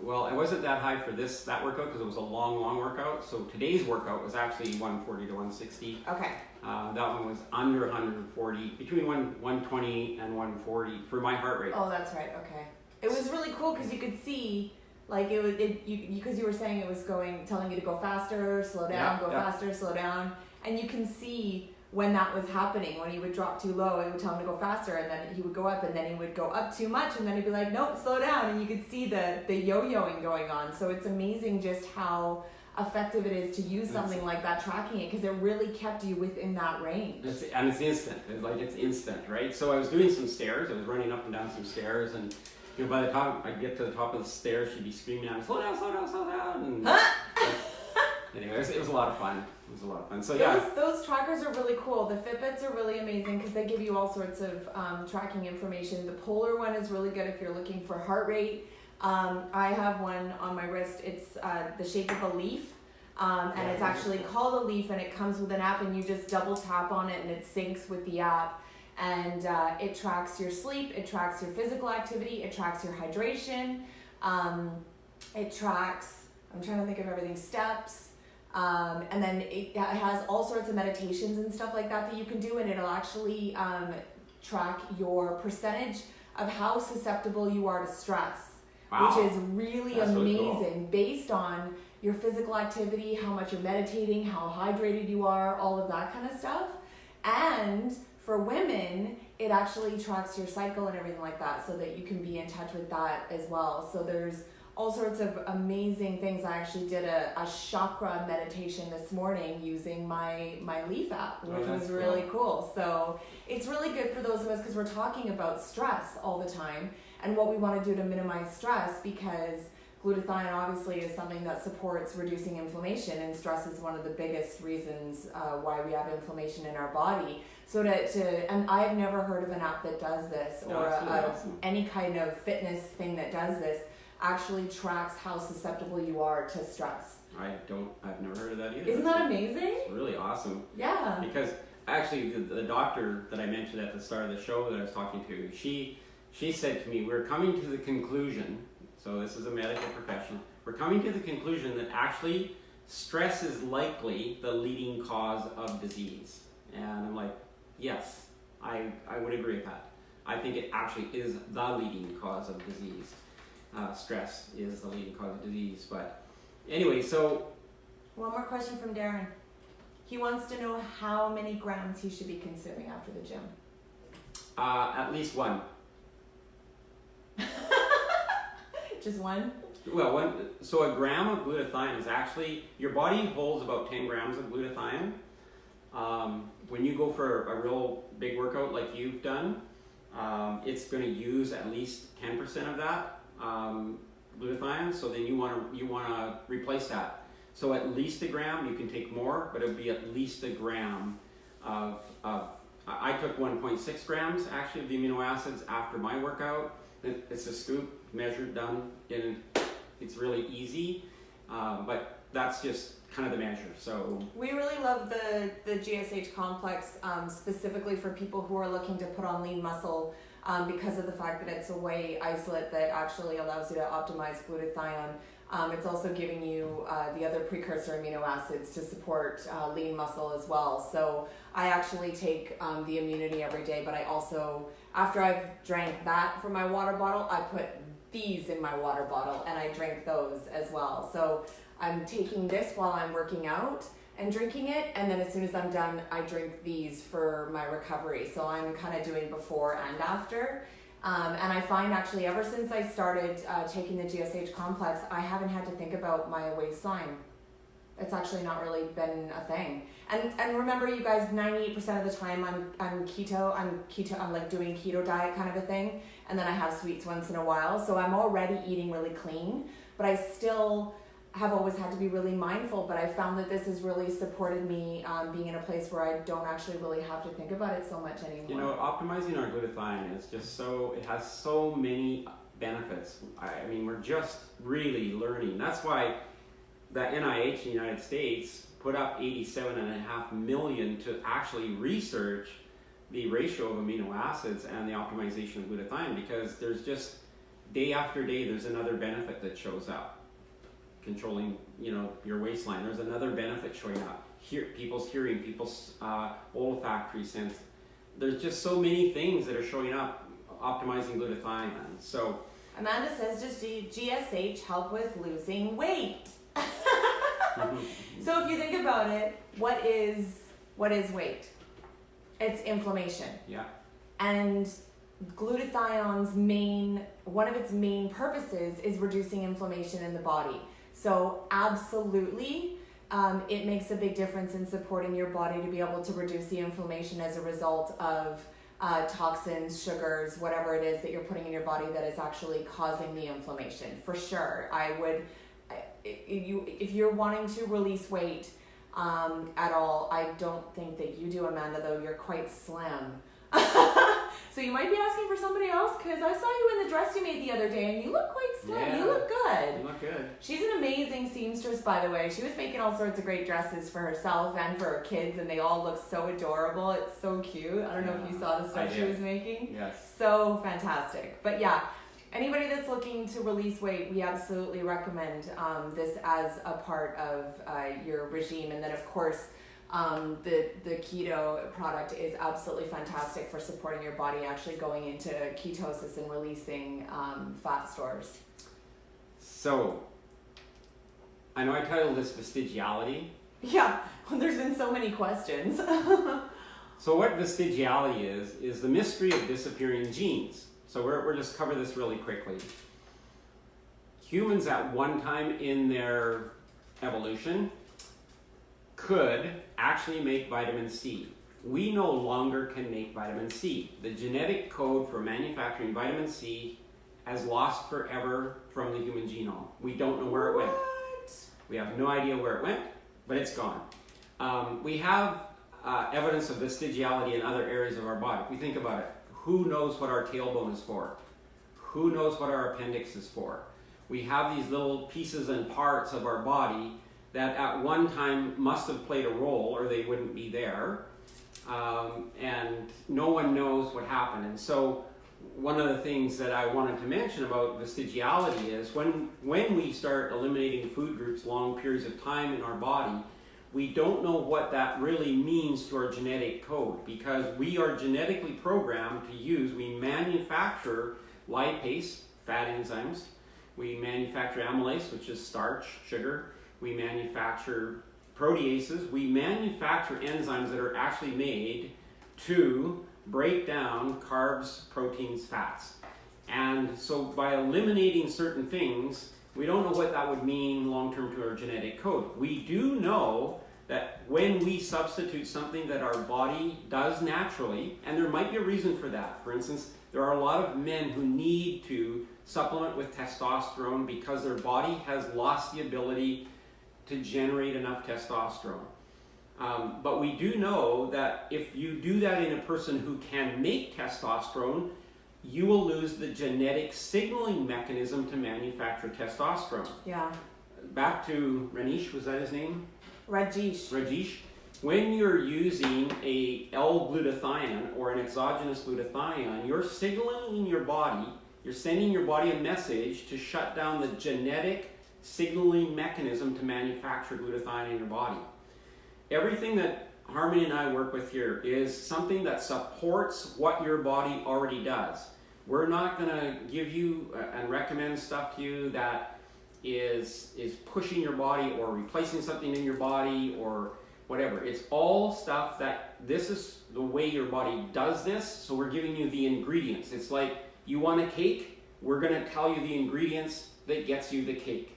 Well, it wasn't that high for that workout because it was a long workout. So today's workout was actually 140 to 160. Okay. That one was under 140, between 120 and 140 for my heart rate. Oh, that's right. Okay. It was really cool because you could see, like because you were saying it was telling you to go faster, slow down, faster, slow down, and you can see when that was happening. When he would drop too low, it would tell him to go faster, and then he would go up, and then he would go up too much, and then he'd be like, nope, slow down, and you could see the yo-yoing going on. So it's amazing just how effective it is to use something like that, tracking it, because it really kept you within that range. And it's instant. It's instant, right? So I was doing some stairs. I was running up and down some stairs, and by the time I'd get to the top of the stairs, she'd be screaming at me, slow down, slow down, slow down. And anyway, it was a lot of fun. It was a lot of fun. So those trackers are really cool. The Fitbits are really amazing because they give you all sorts of tracking information. The Polar one is really good if you're looking for heart rate. I have one on my wrist. It's the shape of a leaf. And it's actually called a leaf, and it comes with an app, and you just double tap on it and it syncs with the app. And it tracks your sleep, it tracks your physical activity, it tracks your hydration, it tracks, I'm trying to think of everything, steps, and then it has all sorts of meditations and stuff like that you can do, and it'll actually track your percentage of how susceptible you are to stress, which is really amazing, based on your physical activity, how much you're meditating, how hydrated you are, all of that kind of stuff. And for women, it actually tracks your cycle and everything like that, so that you can be in touch with that as well. So there's all sorts of amazing things. I actually did a chakra meditation this morning using my Leaf app, which was really cool. So it's really good for those of us, because we're talking about stress all the time and what we want to do to minimize stress, because glutathione obviously is something that supports reducing inflammation, and stress is one of the biggest reasons why we have inflammation in our body. So and I've never heard of an app that does this, or awesome. Any kind of fitness thing that does this, actually tracks how susceptible you are to stress. I've never heard of that either. Isn't that amazing? It's really awesome. Yeah. Because actually the doctor that I mentioned at the start of the show that I was talking to, she said to me, we're coming to the conclusion, so this is a medical professional, we're coming to the conclusion that actually stress is likely the leading cause of disease. And I'm like, yes, I would agree with that. I think it actually is the leading cause of disease. Stress is the leading cause of disease. But anyway, so... One more question from Darren. He wants to know how many grams he should be consuming after the gym. At least one. Just one? Well, so a gram of glutathione is actually, your body holds about 10 grams of glutathione. When you go for a real big workout like you've done, it's going to use at least 10% of that glutathione. So then you want to replace that. So at least a gram. You can take more, but it would be at least a gram of. I took 1.6 grams actually of the amino acids after my workout. It's a scoop, measured, done, and it's really easy. But that's just kind of the measure. So we really love the GSH complex, specifically for people who are looking to put on lean muscle, because of the fact that it's a whey isolate that actually allows you to optimize glutathione. It's also giving you the other precursor amino acids to support lean muscle as well. So I actually take the immunity every day, but I also, after I've drank that from my water bottle, I put these in my water bottle and I drink those as well. So I'm taking this while I'm working out and drinking it, and then as soon as I'm done, I drink these for my recovery. So I'm kind of doing before and after. And I find actually ever since I started taking the GSH complex, I haven't had to think about my waistline. It's actually not really been a thing. And remember, you guys, 98% of the time I'm keto. I'm like doing keto diet kind of a thing, and then I have sweets once in a while. So I'm already eating really clean, but I still have always had to be really mindful. But I found that this has really supported me being in a place where I don't actually really have to think about it so much anymore. You know, optimizing our glutathione is just it has so many benefits. I mean, we're just really learning. That's why the NIH in the United States put up $87.5 million to actually research the ratio of amino acids and the optimization of glutathione, because there's just day after day there's another benefit that shows up. Controlling, your waistline. There's another benefit showing up. People's hearing, people's olfactory sense. There's just so many things that are showing up optimizing glutathione. So Amanda says, does GSH help with losing weight? So if you think about it, what is weight? It's inflammation. Yeah. And glutathione's one of its main purposes is reducing inflammation in the body. So absolutely, it makes a big difference in supporting your body to be able to reduce the inflammation as a result of toxins, sugars, whatever it is that you're putting in your body that is actually causing the inflammation. For sure, if you're wanting to release weight at all, I don't think that you do, Amanda, though. You're quite slim. So you might be asking for somebody else, because I saw you in the dress you made the other day and you look quite slim. Yeah, you look good. You look good. She's an amazing seamstress, by the way. She was making all sorts of great dresses for herself and for her kids, and they all look so adorable. It's so cute. I don't know if you saw the stuff she was making. Yes. So fantastic. But yeah, anybody that's looking to release weight, we absolutely recommend this as a part of your regime. And then, of course, the keto product is absolutely fantastic for supporting your body actually going into ketosis and releasing fat stores. So, I know I titled this Vestigiality. Yeah, there's been so many questions. So what Vestigiality is the mystery of disappearing genes. So we're just cover this really quickly. Humans at one time in their evolution could actually make vitamin C. We no longer can make vitamin C. The genetic code for manufacturing vitamin C has lost forever from the human genome. We don't know where it went. We have no idea where it went, but it's gone. We have evidence of vestigiality in other areas of our body. If we think about it, who knows what our tailbone is for? Who knows what our appendix is for? We have these little pieces and parts of our body that at one time must have played a role or they wouldn't be there. And no one knows what happened. And so one of the things that I wanted to mention about vestigiality is when we start eliminating food groups long periods of time in our body, we don't know what that really means to our genetic code, because we are genetically programmed to we manufacture lipase, fat enzymes, we manufacture amylase, which is starch, sugar, we manufacture proteases, we manufacture enzymes that are actually made to break down carbs, proteins, fats. And so by eliminating certain things, we don't know what that would mean long-term to our genetic code. We do know that when we substitute something that our body does naturally, and there might be a reason for that. For instance, there are a lot of men who need to supplement with testosterone because their body has lost the ability to generate enough testosterone. But we do know that if you do that in a person who can make testosterone, you will lose the genetic signaling mechanism to manufacture testosterone. Yeah. Back to Rajesh, was that his name? Rajesh. When you're using a L-glutathione or an exogenous glutathione, you're signaling in your body, you're sending your body a message to shut down the genetic signaling mechanism to manufacture glutathione in your body. Everything that Harmony and I work with here is something that supports what your body already does. We're not going to give you and recommend stuff to you that is pushing your body or replacing something in your body or whatever. It's all stuff that this is the way your body does this, so we're giving you the ingredients. It's like you want a cake, we're going to tell you the ingredients that gets you the cake.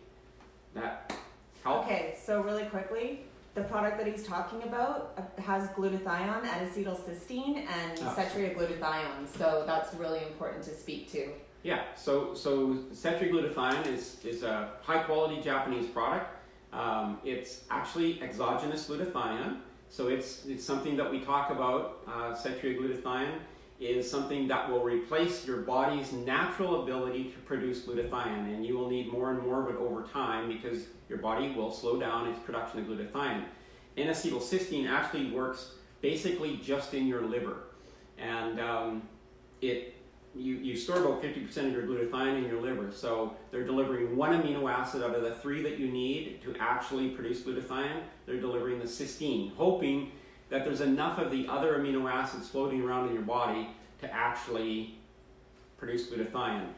That helps? Okay, so really quickly, the product that he's talking about has glutathione and acetylcysteine and cetriaglutathione, so that's really important to speak to. Yeah, so cetriaglutathione is a high quality Japanese product. It's actually exogenous glutathione, so it's something that we talk about, cetriaglutathione. is something that will replace your body's natural ability to produce glutathione, and you will need more and more of it over time because your body will slow down its production of glutathione. N-acetylcysteine actually works basically just in your liver, and you store about 50% of your glutathione in your liver, so they're delivering one amino acid out of the 3 that you need to actually produce glutathione. They're delivering the cysteine, hoping that there's enough of the other amino acids floating around in your body to actually produce glutathione.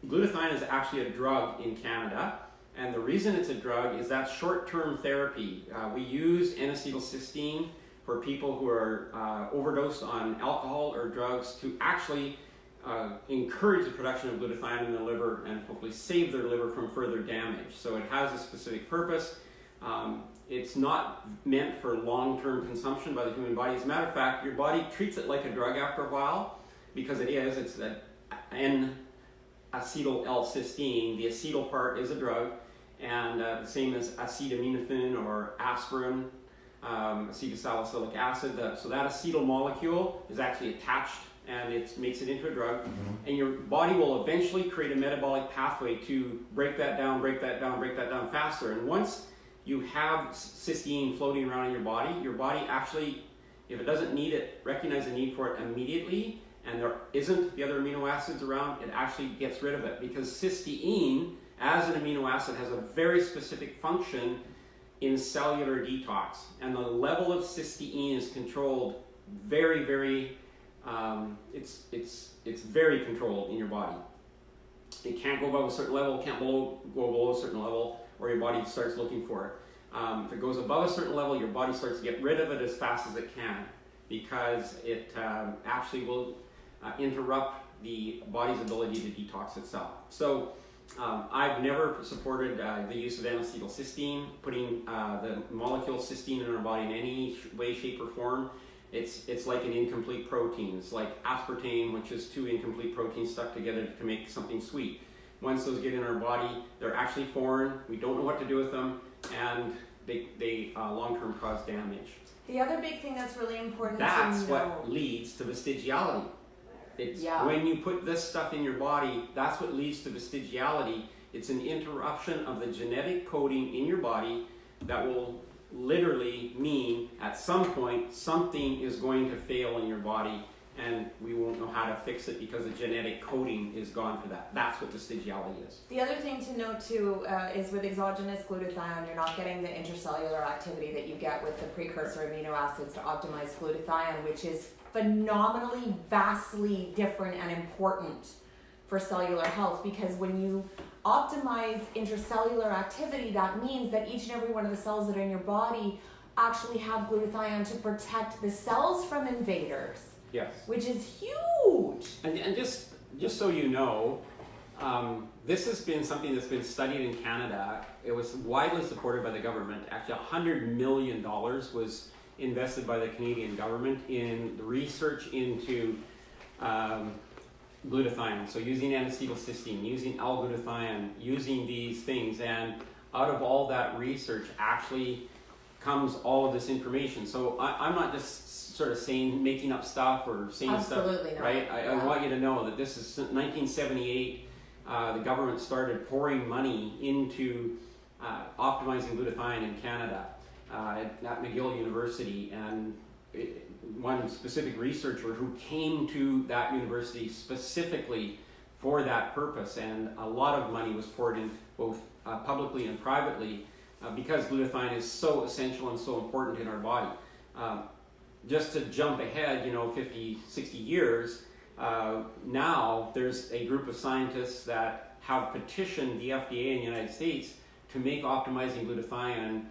Glutathione is actually a drug in Canada, and the reason it's a drug is that short-term therapy. We use N-acetylcysteine for people who are overdosed on alcohol or drugs to actually encourage the production of glutathione in the liver and hopefully save their liver from further damage. So it has a specific purpose. It's not meant for long-term consumption by the human body. As a matter of fact, your body treats it like a drug after a while because it is. It's that N-acetyl-L-cysteine. The acetyl part is a drug, and the same as acetaminophen or aspirin, acetylsalicylic acid. So that acetyl molecule is actually attached and it makes it into a drug. And your body will eventually create a metabolic pathway to break that down faster. And once you have cysteine floating around in your body actually, if it doesn't need it, recognize the need for it immediately, and there isn't the other amino acids around, it actually gets rid of it, because cysteine, as an amino acid, has a very specific function in cellular detox, and the level of cysteine is controlled very, very, it's very controlled in your body. It can't go above a certain level, can't go below a certain level, or your body starts looking for it. If it goes above a certain level, your body starts to get rid of it as fast as it can, because it actually will interrupt the body's ability to detox itself. So I've never supported the use of N-acetylcysteine, putting the molecule cysteine in our body in any way, shape, or form. It's like an incomplete protein. It's like aspartame, which is 2 incomplete proteins stuck together to make something sweet. Once those get in our body, they're actually foreign. We don't know what to do with them, and they long-term cause damage. The other big thing that's really important That's to know. what leads to vestigiality. It's when you put this stuff in your body, that's what leads to vestigiality. It's an interruption of the genetic coding in your body that will literally mean at some point something is going to fail in your body, and we won't know how to fix it because the genetic coding is gone for that. That's what vestigiality is. The other thing to note too is with exogenous glutathione, you're not getting the intercellular activity that you get with the precursor amino acids to optimize glutathione, which is phenomenally, vastly different and important for cellular health, because when you optimize intercellular activity, that means that each and every one of the cells that are in your body actually have glutathione to protect the cells from invaders. Yes. Which is huge. And just so you know, this has been something that's been studied in Canada. It was widely supported by the government. Actually, $100 million was invested by the Canadian government in the research into glutathione. So using N-acetylcysteine, using L-glutathione, using these things, and out of all that research actually comes all of this information. So I'm not just sort of making up stuff or saying Absolutely stuff, not. right? I want you to know that this is 1978. The government started pouring money into optimizing glutathione in Canada at McGill University, and one specific researcher who came to that university specifically for that purpose, and a lot of money was poured in both publicly and privately because glutathione is so essential and so important in our body. Just to jump ahead, 50, 60 years, now there's a group of scientists that have petitioned the FDA in the United States to make optimizing glutathione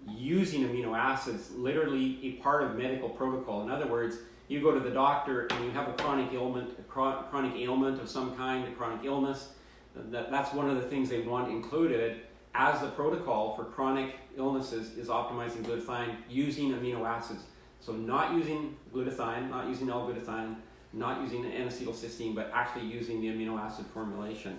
using amino acids literally a part of medical protocol. In other words, you go to the doctor and you have a chronic ailment of some kind, a chronic illness. That's one of the things they want included as the protocol for chronic illnesses is optimizing glutathione using amino acids. So not using glutathione, not using L-glutathione, not using N-acetylcysteine, but actually using the amino acid formulation.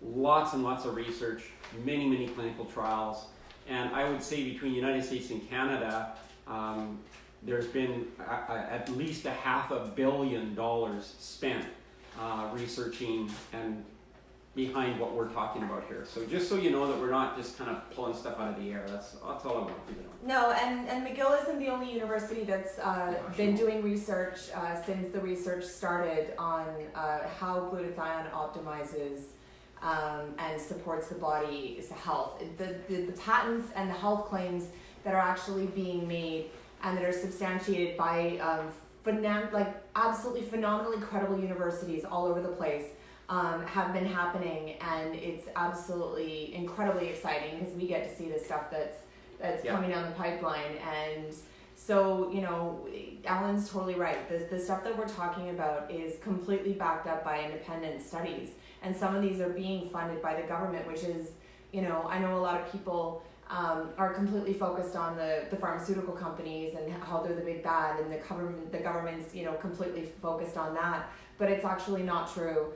Lots and lots of research, many, many clinical trials. And I would say between the United States and Canada, there's been at least $500 million spent researching and behind what we're talking about here. So just so you know that we're not just kind of pulling stuff out of the air. That's all I want you to know. No, and McGill isn't the only university that's been doing research since the research started on how glutathione optimizes and supports the body's health. The patents and the health claims that are actually being made and that are substantiated by absolutely phenomenally credible universities all over the place have been happening, and it's absolutely incredibly exciting because we get to see the stuff that's coming down the pipeline. And so, you know, Alan's totally right. The stuff that we're talking about is completely backed up by independent studies, and some of these are being funded by the government, which is, you know, I know a lot of people are completely focused on the pharmaceutical companies and how they're the big bad, and the government's, you know, completely focused on that, but it's actually not true.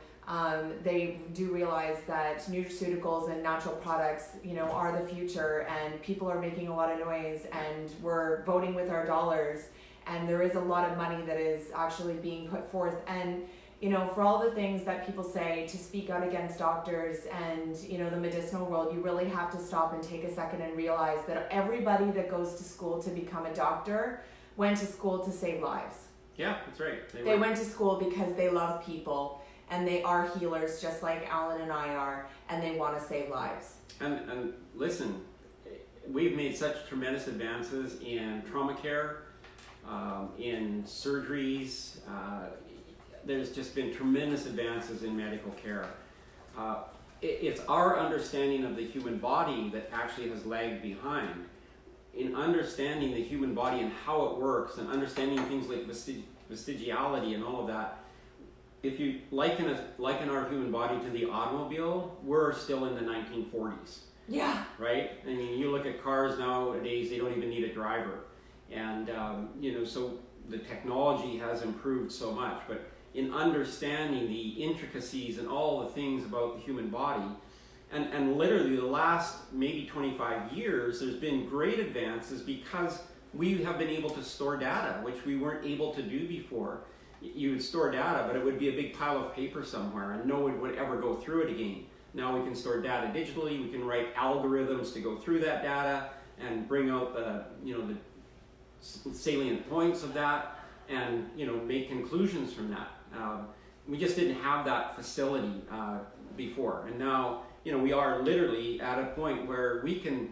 They do realize that nutraceuticals and natural products, you know, are the future, and people are making a lot of noise, and we're voting with our dollars, and there is a lot of money that is actually being put forth. And, you know, for all the things that people say to speak out against doctors and, you know, the medicinal world, you really have to stop and take a second and realize that everybody that goes to school to become a doctor went to school to save lives. Yeah, that's right. They went to school because they love people, and they are healers just like Alan and I are, and they want to save lives. And listen, we've made such tremendous advances in trauma care, in surgeries. There's just been tremendous advances in medical care. It's our understanding of the human body that actually has lagged behind. In understanding the human body and how it works, and understanding things like vestigiality and all of that, if you liken our human body to the automobile, we're still in the 1940s. Yeah. Right? I mean, you look at cars nowadays, they don't even need a driver. And, you know, so the technology has improved so much. But in understanding the intricacies and all the things about the human body, and literally the last maybe 25 years, there's been great advances because we have been able to store data, which we weren't able to do before. You would store data, but it would be a big pile of paper somewhere, and no one would ever go through it again. Now we can store data digitally. We can write algorithms to go through that data and bring out the, you know, the salient points of that, and, you know, make conclusions from that. We just didn't have that facility before, and now, you know, we are literally at a point where we can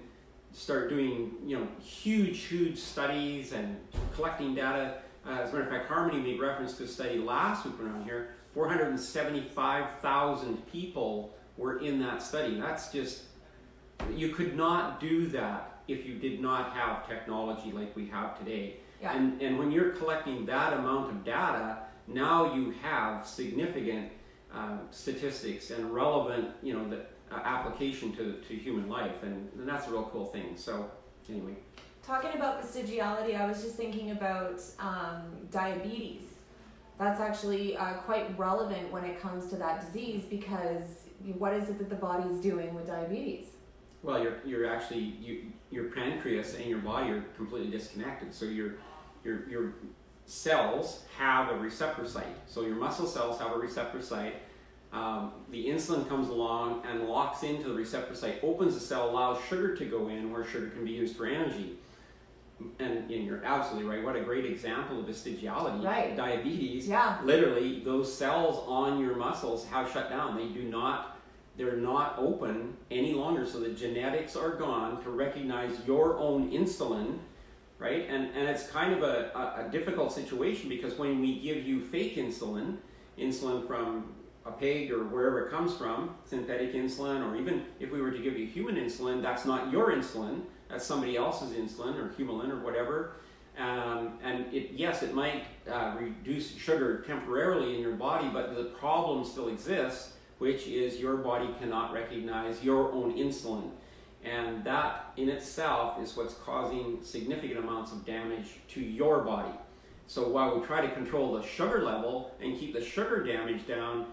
start doing, you know, huge studies and collecting data. As a matter of fact, Harmony made reference to a study last week around here. 475,000 people were in that study. That's just, you could not do that if you did not have technology like we have today. Yeah. And when you're collecting that amount of data, now you have significant statistics and relevant, you know, the application to human life, and that's a real cool thing. So anyway. Talking about vestigiality, I was just thinking about diabetes. That's actually quite relevant when it comes to that disease, because what is it that the body's doing with diabetes? Well, you're actually your pancreas and your body are completely disconnected. So your cells have a receptor site. So your muscle cells have a receptor site. The insulin comes along and locks into the receptor site, opens the cell, allows sugar to go in where sugar can be used for energy. And you're absolutely right. What a great example of vestigiality. Right. Diabetes. Yeah. Literally, those cells on your muscles have shut down. They're not open any longer. So the genetics are gone to recognize your own insulin, right? And it's kind of a difficult situation, because when we give you fake insulin from a pig or wherever it comes from, synthetic insulin, or even if we were to give you human insulin, that's not your insulin. That's somebody else's insulin or Humulin or whatever, and it might reduce sugar temporarily in your body, but the problem still exists, which is your body cannot recognize your own insulin, and that in itself is what's causing significant amounts of damage to your body. So while we try to control the sugar level and keep the sugar damage down,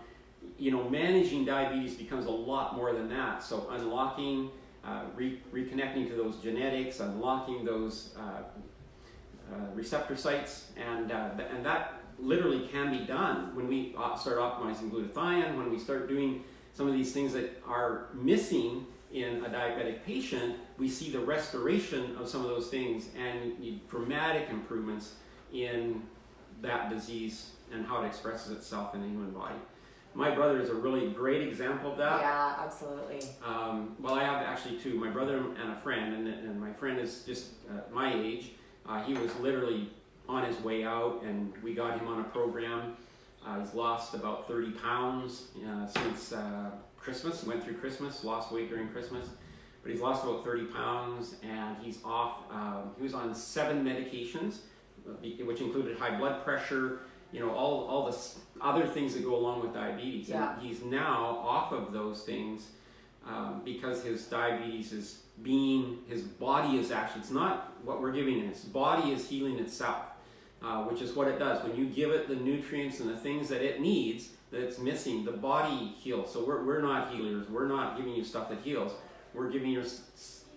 you know, managing diabetes becomes a lot more than that. So unlocking, reconnecting to those genetics, unlocking those receptor sites, and that literally can be done when we start optimizing glutathione, when we start doing some of these things that are missing in a diabetic patient. We see the restoration of some of those things and dramatic improvements in that disease and how it expresses itself in the human body. My brother is a really great example of that. Yeah, absolutely. Well, I have actually two, my brother and a friend, and my friend is just my age. He was literally on his way out, and we got him on a program. He's lost about 30 pounds since Christmas. Went through Christmas, lost weight during Christmas, but he's lost about 30 pounds, and he's off. He was on 7 medications, which included high blood pressure, all the other things that go along with diabetes. Yeah. And he's now off of those things because his diabetes is his body is actually, it's not what we're giving it, his body is healing itself, which is what it does. When you give it the nutrients and the things that it needs, that it's missing, the body heals. So we're not healers. We're not giving you stuff that heals. We're giving your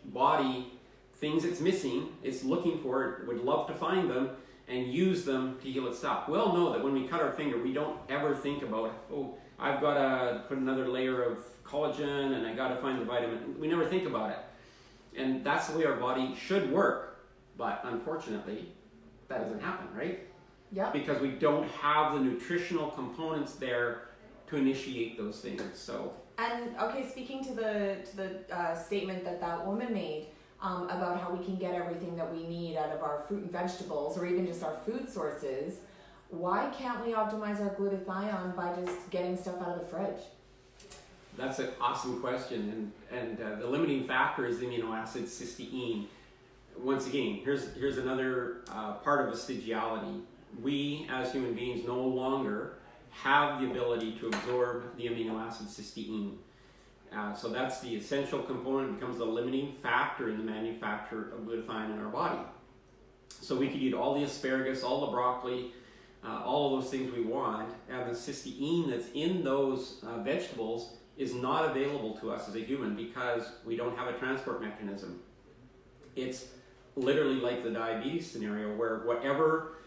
body things it's missing, it's looking for it, would love to find them, and use them to heal itself. We all know that when we cut our finger, we don't ever think about, oh, I've got to put another layer of collagen and I got to find the vitamin. We never think about it. And that's the way our body should work. But unfortunately, that doesn't happen, right? Yeah. Because we don't have the nutritional components there to initiate those things. So. And okay, speaking to the statement that woman made about how we can get everything that we need out of our fruit and vegetables, or even just our food sources, why can't we optimize our glutathione by just getting stuff out of the fridge? That's an awesome question, and the limiting factor is the amino acid cysteine. Once again, here's another part of vestigiality. We, as human beings, no longer have the ability to absorb the amino acid cysteine. So that's the essential component, becomes the limiting factor in the manufacture of glutathione in our body. So we could eat all the asparagus, all the broccoli, all of those things we want, and the cysteine that's in those vegetables is not available to us as a human because we don't have a transport mechanism. It's literally like the diabetes scenario where whatever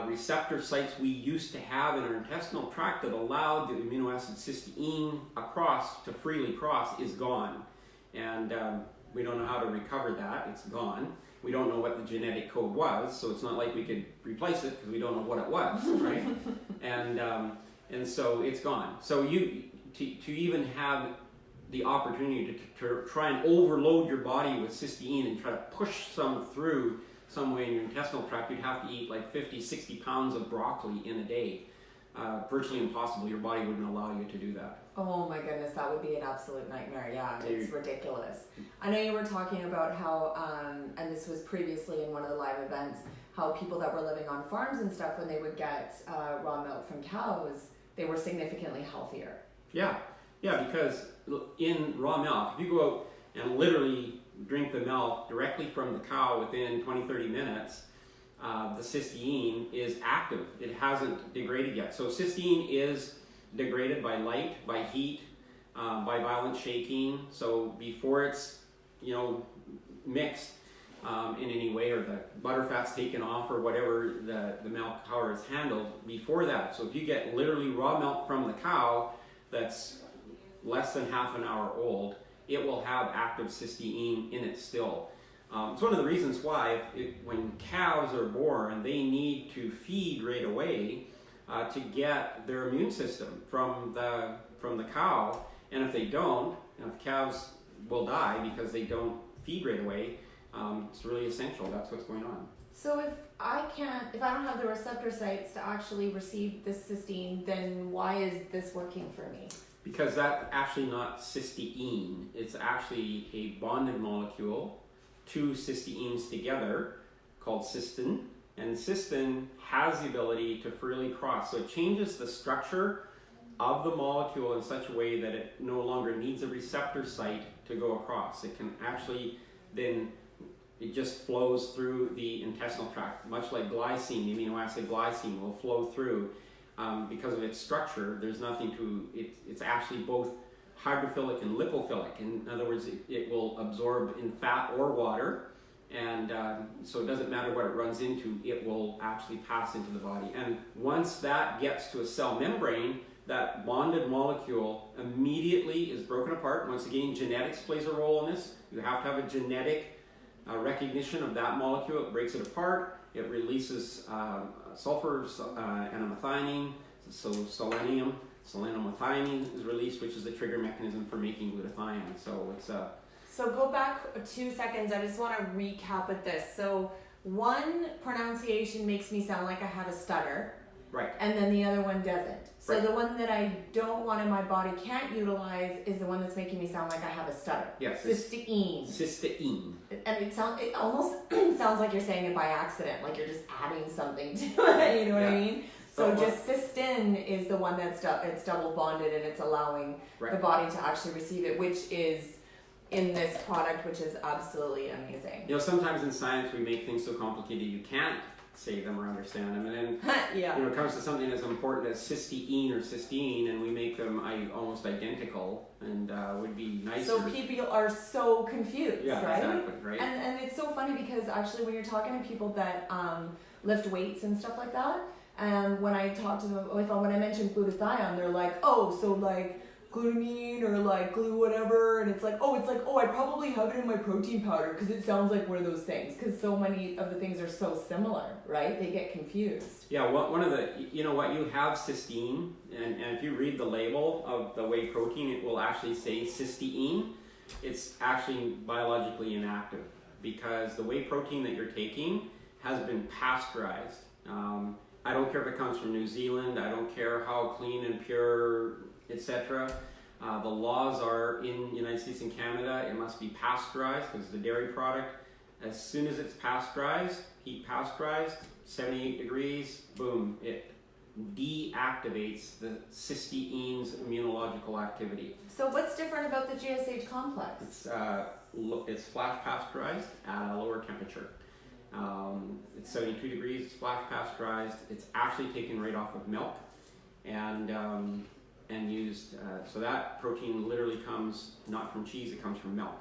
receptor sites we used to have in our intestinal tract that allowed the amino acid cysteine to freely cross is gone. And we don't know how to recover that. It's gone. We don't know what the genetic code was, so it's not like we could replace it because we don't know what it was, right? And so it's gone. So to even have the opportunity to try and overload your body with cysteine and try to push some through some way in your intestinal tract, you'd have to eat like 50, 60 pounds of broccoli in a day. Virtually impossible. Your body wouldn't allow you to do that. Oh my goodness, that would be an absolute nightmare. Yeah, it's ridiculous. I know you were talking about how, and this was previously in one of the live events, how people that were living on farms and stuff, when they would get raw milk from cows, they were significantly healthier. Yeah, because in raw milk, if you go out and literally drink the milk directly from the cow within 20, 30 minutes, the cysteine is active. It hasn't degraded yet. So cysteine is degraded by light, by heat, by violent shaking. So before it's, mixed in any way, or the butterfat's taken off, or whatever the milk, however it's handled, before that. So if you get literally raw milk from the cow that's less than half an hour old, it will have active cysteine in it still. It's one of the reasons why when calves are born, they need to feed right away to get their immune system from the cow. And if they don't, the calves will die because they don't feed right away. It's really essential. That's what's going on. So if I don't have the receptor sites to actually receive this cysteine, then why is this working for me? Because that's actually not cysteine. It's actually a bonded molecule, 2 cysteines together, called cystine. And cystine has the ability to freely cross. So it changes the structure of the molecule in such a way that it no longer needs a receptor site to go across. It can actually then, it just flows through the intestinal tract, much like glycine, the amino acid glycine will flow through. Because of its structure, there's nothing to, it's actually both hydrophilic and lipophilic. In other words, it will absorb in fat or water, And so it doesn't matter what it runs into, it will actually pass into the body. And once that gets to a cell membrane, that bonded molecule immediately is broken apart. Once again, genetics plays a role in this. You have to have a genetic recognition of that molecule. It breaks it apart. It releases sulfur and a methionine, so selenomethionine is released, which is the trigger mechanism for making glutathione. So it's So go back 2 seconds. I just want to recap with this. So one pronunciation makes me sound like I have a stutter. Right. And then the other one doesn't. So Right. the one that I don't want and my body can't utilize is the one that's making me sound like I have a stutter. Yes. Cysteine. Cysteine. And it almost sounds like you're saying it by accident, like you're just adding something to it, you know what I mean? So just cysteine is the one that's it's double bonded and it's allowing the body to actually receive it, which is in this product, which is absolutely amazing. You know, sometimes in science we make things so complicated you can't say them or understand them, and then yeah. you know, it comes to something as important as cysteine or cysteine, and we make them almost identical, and would be nicer. So people are so confused, right? Exactly, right. And it's so funny because actually when you're talking to people that lift weights and stuff like that, when I talk to them, when I mention glutathione, they're like, oh, so like glutamine or like glue whatever, and it's like, oh, I probably have it in my protein powder because it sounds like one of those things, because so many of the things are so similar, right? They get confused. Yeah, one of the, you know what, you have cysteine, and if you read the label of the whey protein, it will actually say cysteine. It's actually biologically inactive because the whey protein that you're taking has been pasteurized. I don't care if it comes from New Zealand, I don't care how clean and pure, etc. The laws are in the United States and Canada, it must be pasteurized because it's a dairy product. As soon as it's pasteurized, heat pasteurized, 78 degrees, boom, it deactivates the cysteine's immunological activity. So what's different about the GSH complex? It's flash pasteurized at a lower temperature. It's 72 degrees, it's flash pasteurized. It's actually taken right off of milk and used. So that protein literally comes not from cheese, it comes from milk.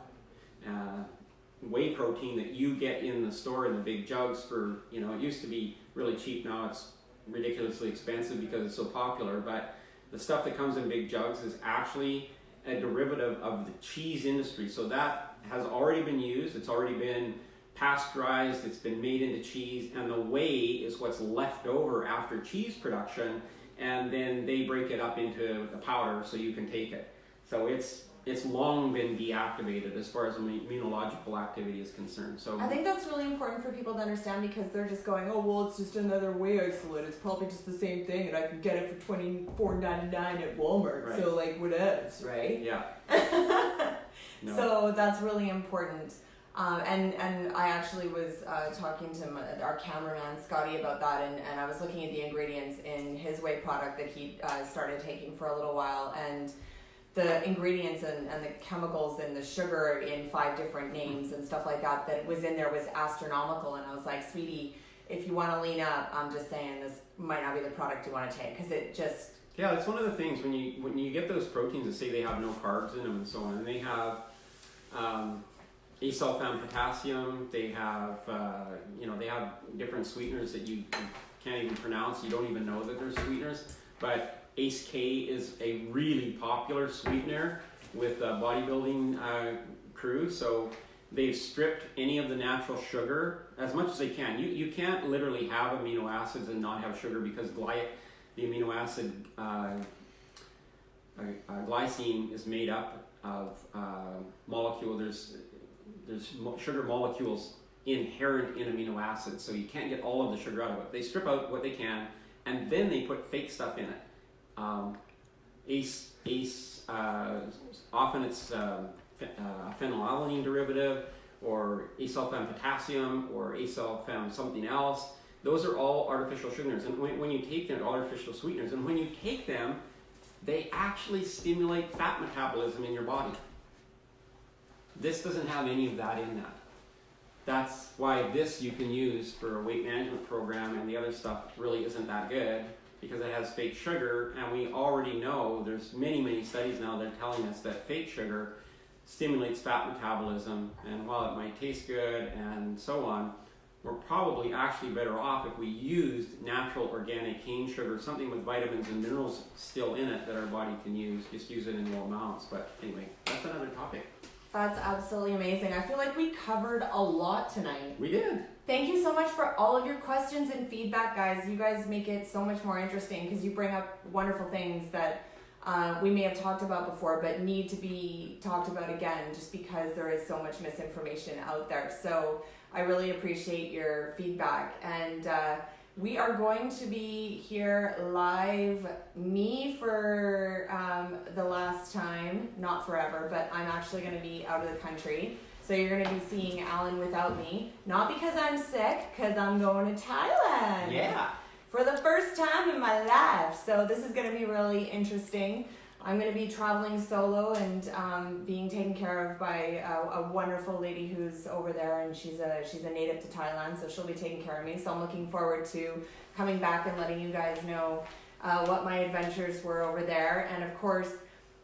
Whey protein that you get in the store in the big jugs for, you know, it used to be really cheap, now it's ridiculously expensive because it's so popular, but the stuff that comes in big jugs is actually a derivative of the cheese industry. So that has already been used, it's already been pasteurized, it's been made into cheese, and the whey is what's left over after cheese production, and then they break it up into the powder so you can take it. So it's long been deactivated as far as immunological activity is concerned. So I think that's really important for people to understand, because they're just going, oh, well, it's just another whey isolate. It's probably just the same thing, and I can get it for $24.99 at Walmart. Right. So, like, what else, right? Yeah. No. So that's really important. And I actually was talking to our cameraman, Scotty, about that, and I was looking at the ingredients in his whey product that he started taking for a little while, and the ingredients and the chemicals and the sugar in 5 different names and stuff like that was in there was astronomical, and I was like, sweetie, if you want to lean up, I'm just saying this might not be the product you want to take, because it just... Yeah, that's one of the things when you get those proteins that say they have no carbs in them and so on, and they have asulfam potassium, they have they have different sweeteners that you can't even pronounce, you don't even know that they're sweeteners, but Ace K is a really popular sweetener with bodybuilding crew, so they've stripped any of the natural sugar as much as they can. You can't literally have amino acids and not have sugar, because the amino acid glycine is made up of molecules. There's sugar molecules inherent in amino acids, so you can't get all of the sugar out of it. They strip out what they can, and then they put fake stuff in it. Often it's phenylalanine derivative, or asulfam potassium, or asulfam something else. Those are all artificial sweeteners, and when you take them, artificial sweeteners, and when you take them, they actually stimulate fat metabolism in your body. This doesn't have any of that in that. That's why this you can use for a weight management program, and the other stuff really isn't that good, because it has fake sugar, and we already know there's many studies now that are telling us that fake sugar stimulates fat metabolism, and while it might taste good and so on, we're probably actually better off if we used natural organic cane sugar, something with vitamins and minerals still in it that our body can use. Just use it in low amounts. But anyway, that's another topic. That's absolutely amazing. I feel like we covered a lot tonight. We did. Thank you so much for all of your questions and feedback, guys. You guys make it so much more interesting because you bring up wonderful things that we may have talked about before but need to be talked about again just because there is so much misinformation out there. So I really appreciate your feedback. And we are going to be here live, me for the last time, not forever, but I'm actually going to be out of the country. So you're going to be seeing Alan without me. Not because I'm sick, because I'm going to Thailand. Yeah. For the first time in my life. So this is going to be really interesting. I'm going to be traveling solo and being taken care of by a wonderful lady who's over there, and she's a native to Thailand, so she'll be taking care of me. So I'm looking forward to coming back and letting you guys know what my adventures were over there. And of course,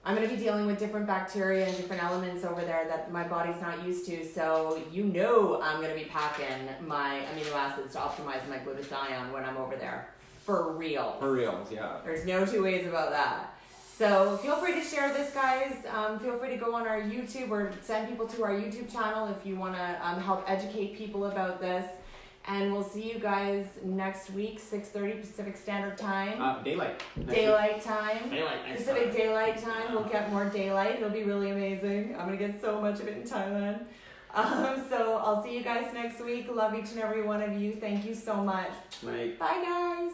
I'm going to be dealing with different bacteria and different elements over there that my body's not used to. So you know I'm going to be packing my amino acids to optimize my glutathione when I'm over there. For real. For reals, yeah. There's no two ways about that. So feel free to share this, guys. Feel free to go on our YouTube or send people to our YouTube channel if you want to help educate people about this. And we'll see you guys next week, 6:30 Pacific Standard Time. Daylight. Daylight time. Daylight next Pacific time. Daylight Time. We'll get more daylight. It'll be really amazing. I'm going to get so much of it in Thailand. So I'll see you guys next week. Love each and every one of you. Thank you so much. Night. Bye, guys.